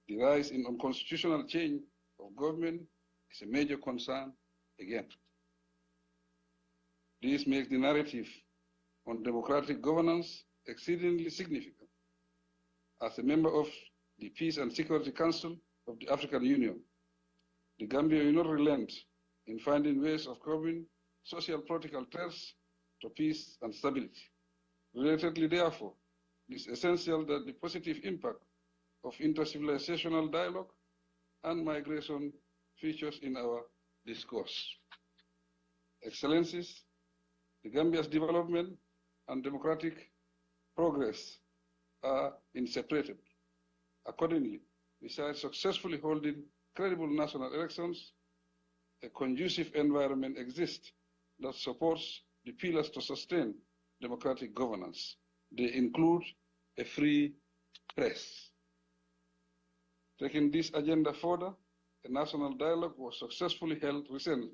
The rise in unconstitutional change of government is a major concern again. This makes the narrative on democratic governance exceedingly significant. As a member of the Peace and Security Council of the African Union, the Gambia will not relent in finding ways of curbing social political threats to peace and stability. Relatedly, therefore, it is essential that the positive impact of intercivilizational dialogue and migration features in our discourse. Excellencies, the Gambia's development and democratic progress are inseparable. Accordingly, besides successfully holding credible national elections, a conducive environment exists that supports the pillars to sustain democratic governance. They include a free press. Taking this agenda further, a national dialogue was successfully held recently.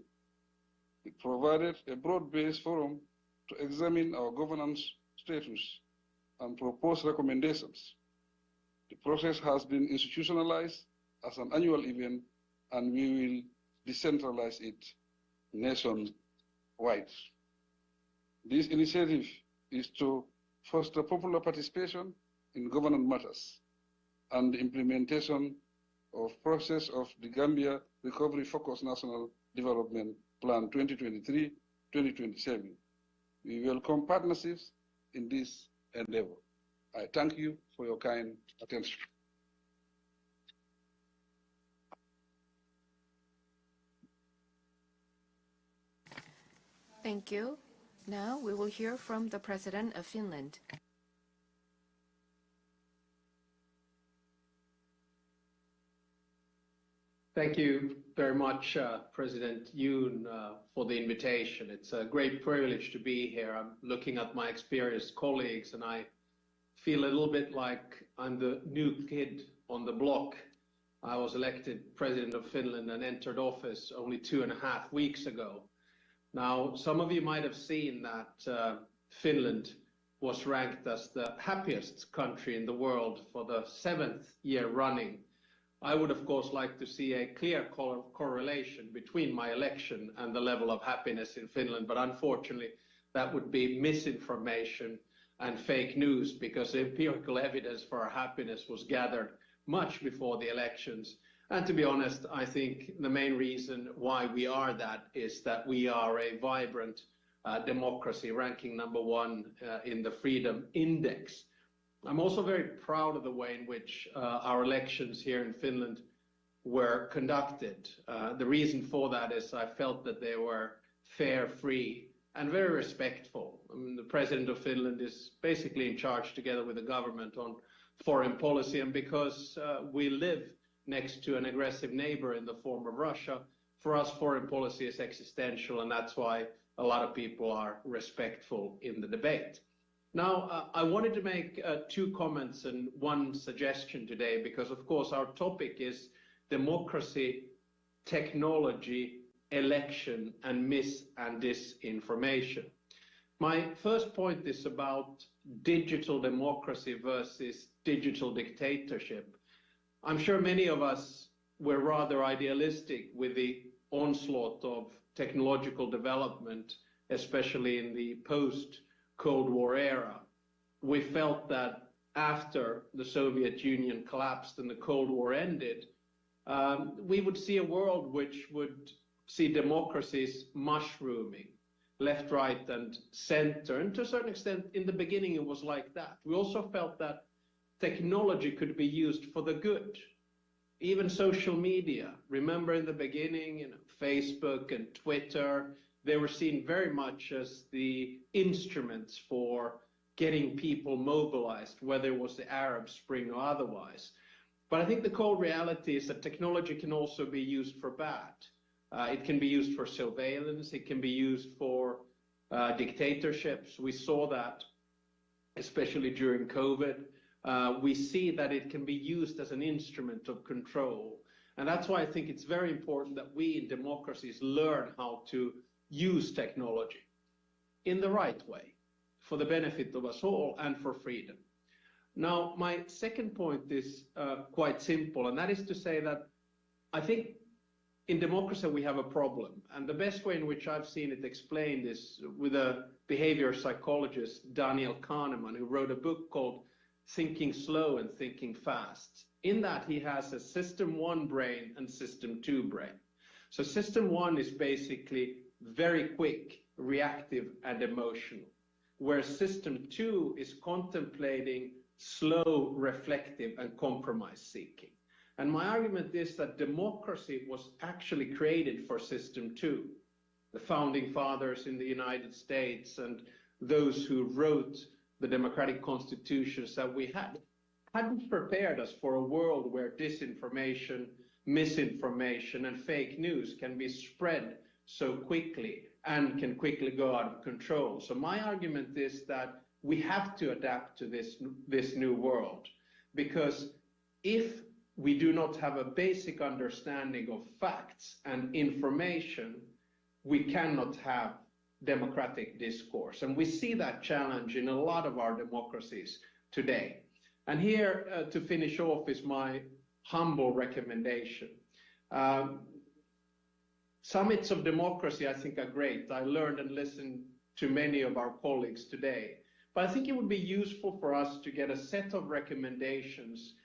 It provided a broad-based forum to examine our governance status and propose recommendations. The process has been institutionalized as an annual event, and we will decentralize it nationwide. This initiative is to foster popular participation in governance matters and the implementation of process of the Gambia Recovery Focused National Development Plan 2023-2027. We welcome partnerships in this endeavor. I thank you for your kind attention. Thank you. Now we will hear from the President of Finland. Thank you very much, President Yoon, for the invitation. It's a great privilege to be here. I'm looking at my experienced colleagues, and I feel a little bit like I'm the new kid on the block. I was elected President of Finland and entered office only 2.5 weeks ago. Now, some of you might have seen that Finland was ranked as the happiest country in the world for the 7th year running. I would, of course, like to see a clear correlation between my election and the level of happiness in Finland, but unfortunately, that would be misinformation and fake news, because empirical evidence for our happiness was gathered much before the elections. And to be honest, I think the main reason why we are that is that we are a vibrant democracy, ranking #1 in the Freedom Index. I'm also very proud of the way in which our elections here in Finland were conducted. The reason for that is I felt that they were fair, free, and very respectful. I mean, the President of Finland is basically in charge together with the government on foreign policy, and because we live next to an aggressive neighbor in the form of Russia, for us foreign policy is existential, and that's why a lot of people are respectful in the debate. Now, I wanted to make 2 comments and 1 suggestion today, because of course our topic is democracy, technology, election, and mis and disinformation. My first point is about digital democracy versus digital dictatorship. I'm sure many of us were rather idealistic with the onslaught of technological development, especially in the post-Cold War era. We felt that after the Soviet Union collapsed and the Cold War ended, we would see a world which would see democracies mushrooming, left, right, and center. And to a certain extent, in the beginning, it was like that. We also felt that technology could be used for the good. Even social media. Remember in the beginning, Facebook and Twitter, they were seen very much as the instruments for getting people mobilized, whether it was the Arab Spring or otherwise. But I think the cold reality is that technology can also be used for bad. It can be used for surveillance. It can be used for dictatorships. We saw that, especially during COVID. We see that it can be used as an instrument of control. And that's why I think it's very important that we in democracies learn how to use technology in the right way for the benefit of us all and for freedom. Now, my second point is quite simple, and that is to say that I think in democracy we have a problem. And the best way in which I've seen it explained is with a behavior psychologist, Daniel Kahneman, who wrote a book called Thinking Slow and Thinking Fast. In that, he has a system 1 brain and system 2 brain. So system 1 is basically very quick, reactive, and emotional, where system 2 is contemplating, slow, reflective, and compromise-seeking. And my argument is that democracy was actually created for system 2. The founding fathers in the United States and those who wrote the democratic constitutions that we had hadn't prepared us for a world where disinformation, misinformation, and fake news can be spread so quickly and can quickly go out of control. So my argument is that we have to adapt to this new world, because if we do not have a basic understanding of facts and information, we cannot have democratic discourse. And we see that challenge in a lot of our democracies today. And here, to finish off, is my humble recommendation. Summits of democracy, I think, are great. I learned and listened to many of our colleagues today. But I think it would be useful for us to get a set of recommendations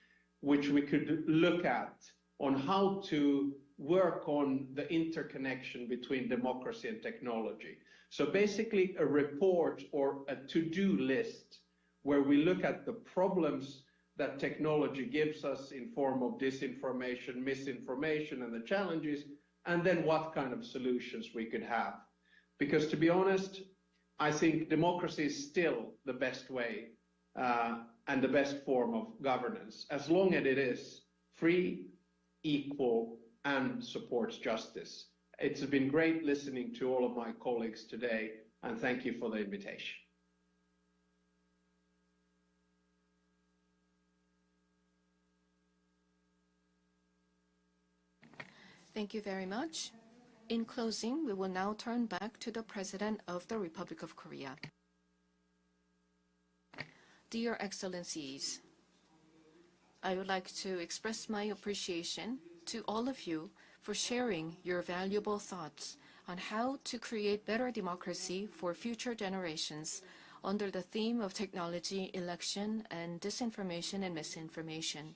which we could look at on how to work on the interconnection between democracy and technology. So basically a report or a to-do list where we look at the problems that technology gives us in form of disinformation, misinformation, and the challenges, and then what kind of solutions we could have. Because to be honest, I think democracy is still the best way and the best form of governance, as long as it is free, equal, and supports justice. It's been great listening to all of my colleagues today, and thank you for the invitation. Thank you very much. In closing, we will now turn back to the President of the Republic of Korea. Dear Excellencies, I would like to express my appreciation to all of you for sharing your valuable thoughts on how to create better democracy for future generations under the theme of technology, election, and disinformation and misinformation.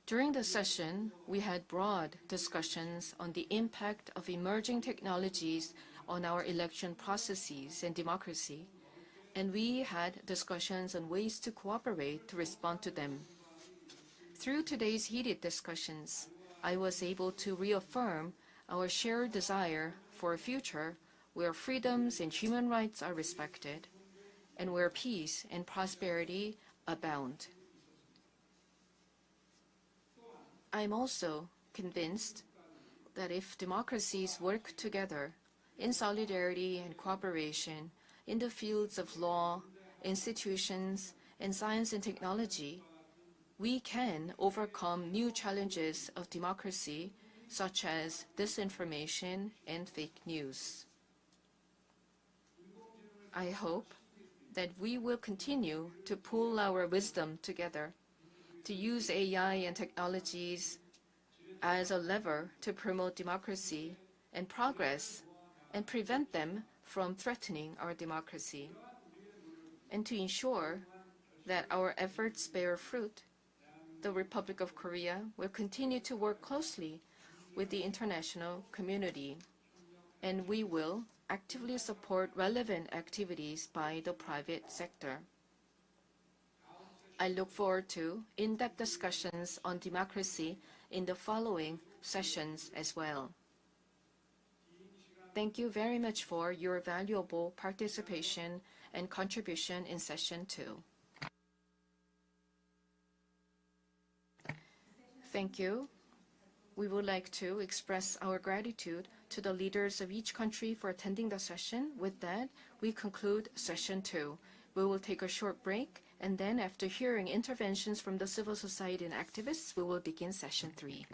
During the session, we had broad discussions on the impact of emerging technologies on our election processes and democracy, and we had discussions on ways to cooperate to respond to them. Through today's heated discussions, I was able to reaffirm our shared desire for a future where freedoms and human rights are respected and where peace and prosperity abound. I'm also convinced that if democracies work together in solidarity and cooperation in the fields of law, institutions, and science and technology, we can overcome new challenges of democracy, such as disinformation and fake news. I hope that we will continue to pool our wisdom together, to use AI and technologies as a lever to promote democracy and progress and prevent them from threatening our democracy, and to ensure that our efforts bear fruit. The Republic of Korea will continue to work closely with the international community, and we will actively support relevant activities by the private sector. I look forward to in-depth discussions on democracy in the following sessions as well. Thank you very much for your valuable participation and contribution in session 2. Thank you. We would like to express our gratitude to the leaders of each country for attending the session. With that, we conclude session 2. We will take a short break, and then after hearing interventions from the civil society and activists, we will begin session 3.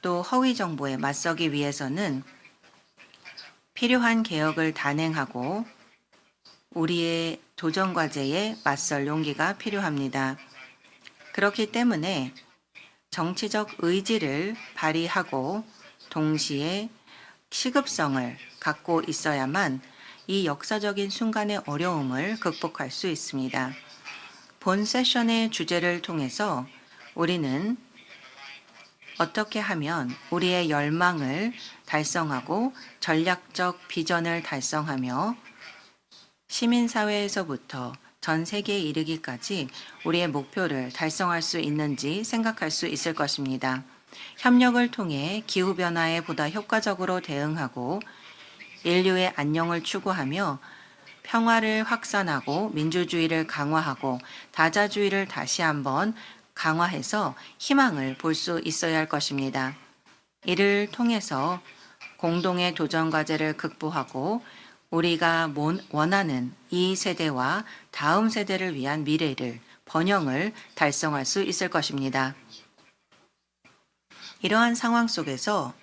또 허위 정보에 맞서기 위해서는 필요한 개혁을 단행하고 우리의 도전 과제에 맞설 용기가 필요합니다. 그렇기 때문에 정치적 의지를 발휘하고 동시에 시급성을 갖고 있어야만 이 역사적인 순간의 어려움을 극복할 수 있습니다. 본 세션의 주제를 통해서 우리는 어떻게 하면 우리의 열망을 달성하고 전략적 비전을 달성하며 시민사회에서부터 전 세계에 이르기까지 우리의 목표를 달성할 수 있는지 생각할 수 있을 것입니다. 협력을 통해 기후변화에 보다 효과적으로 대응하고 인류의 안녕을 추구하며 평화를 확산하고 민주주의를 강화하고 다자주의를 다시 한번 강화해서 희망을 볼 수 있어야 할 것입니다. 이를 통해서 공동의 도전 과제를 극복하고 우리가 원하는 이 세대와 다음 세대를 위한 미래를, 번영을 달성할 수 있을 것입니다. 이러한 상황 속에서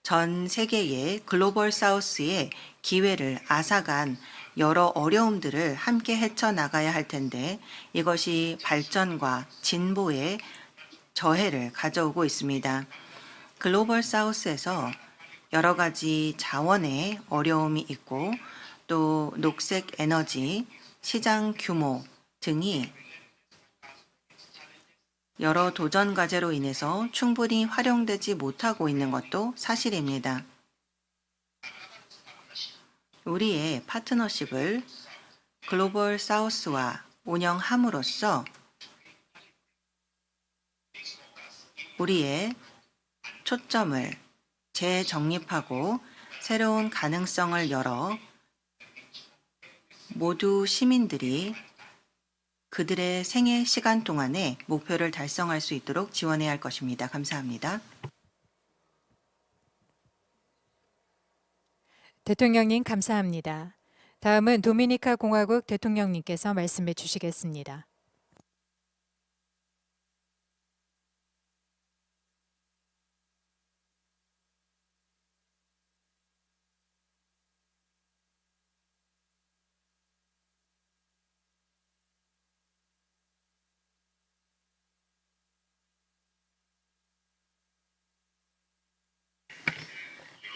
전 세계의 글로벌 사우스의 기회를 앗아간 여러 어려움들을 함께 헤쳐나가야 할 텐데 이것이 발전과 진보의 저해를 가져오고 있습니다. 글로벌 사우스에서 여러 가지 자원의 어려움이 있고 또 녹색 에너지, 시장 규모 등이 여러 도전 과제로 인해서 충분히 활용되지 못하고 있는 것도 사실입니다. 우리의 파트너십을 글로벌 사우스와 운영함으로써 우리의 초점을 재정립하고 새로운 가능성을 열어 모두 시민들이 그들의 생애 시간 동안에 목표를 달성할 수 있도록 지원해야 할 것입니다. 감사합니다. 대통령님 감사합니다. 다음은 도미니카 공화국 대통령님께서 말씀해 주시겠습니다.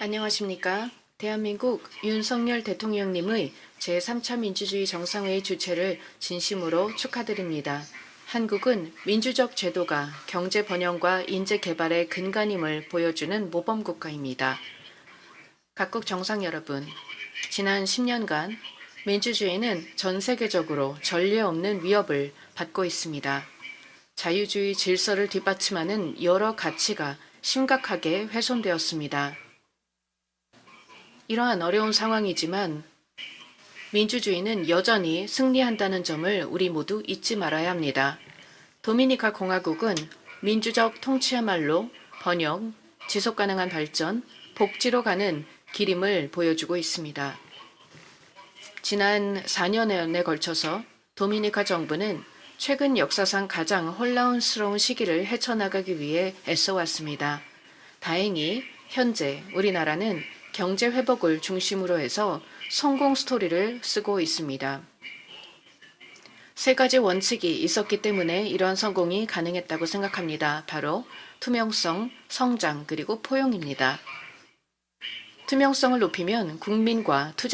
안녕하십니까? 대한민국 윤석열 대통령님의 제3차 민주주의 정상회의 주최를 진심으로 축하드립니다. 한국은 민주적 제도가 경제 번영과 인재 개발의 근간임을 보여주는 모범국가입니다. 각국 정상 여러분, 지난 10년간 민주주의는 전 세계적으로 전례 없는 위협을 받고 있습니다. 자유주의 질서를 뒷받침하는 여러 가치가 심각하게 훼손되었습니다. 이러한 어려운 상황이지만 민주주의는 여전히 승리한다는 점을 우리 모두 잊지 말아야 합니다. 도미니카 공화국은 민주적 통치야말로 번영, 지속가능한 발전, 복지로 가는 길임을 보여주고 있습니다. 지난 4년에 걸쳐서 도미니카 정부는 최근 역사상 가장 혼란스러운 시기를 헤쳐나가기 위해 애써왔습니다. 다행히 현재 우리나라는 경제 회복을 중심으로 해서 성공 스토리를 쓰고 있습니다. 세 가지 원칙이 있었기 때문에 이러한 성공이 가능했다고 생각합니다. 바로 투명성, 성장, 그리고 포용입니다. 투명성을 높이면 국민과 투자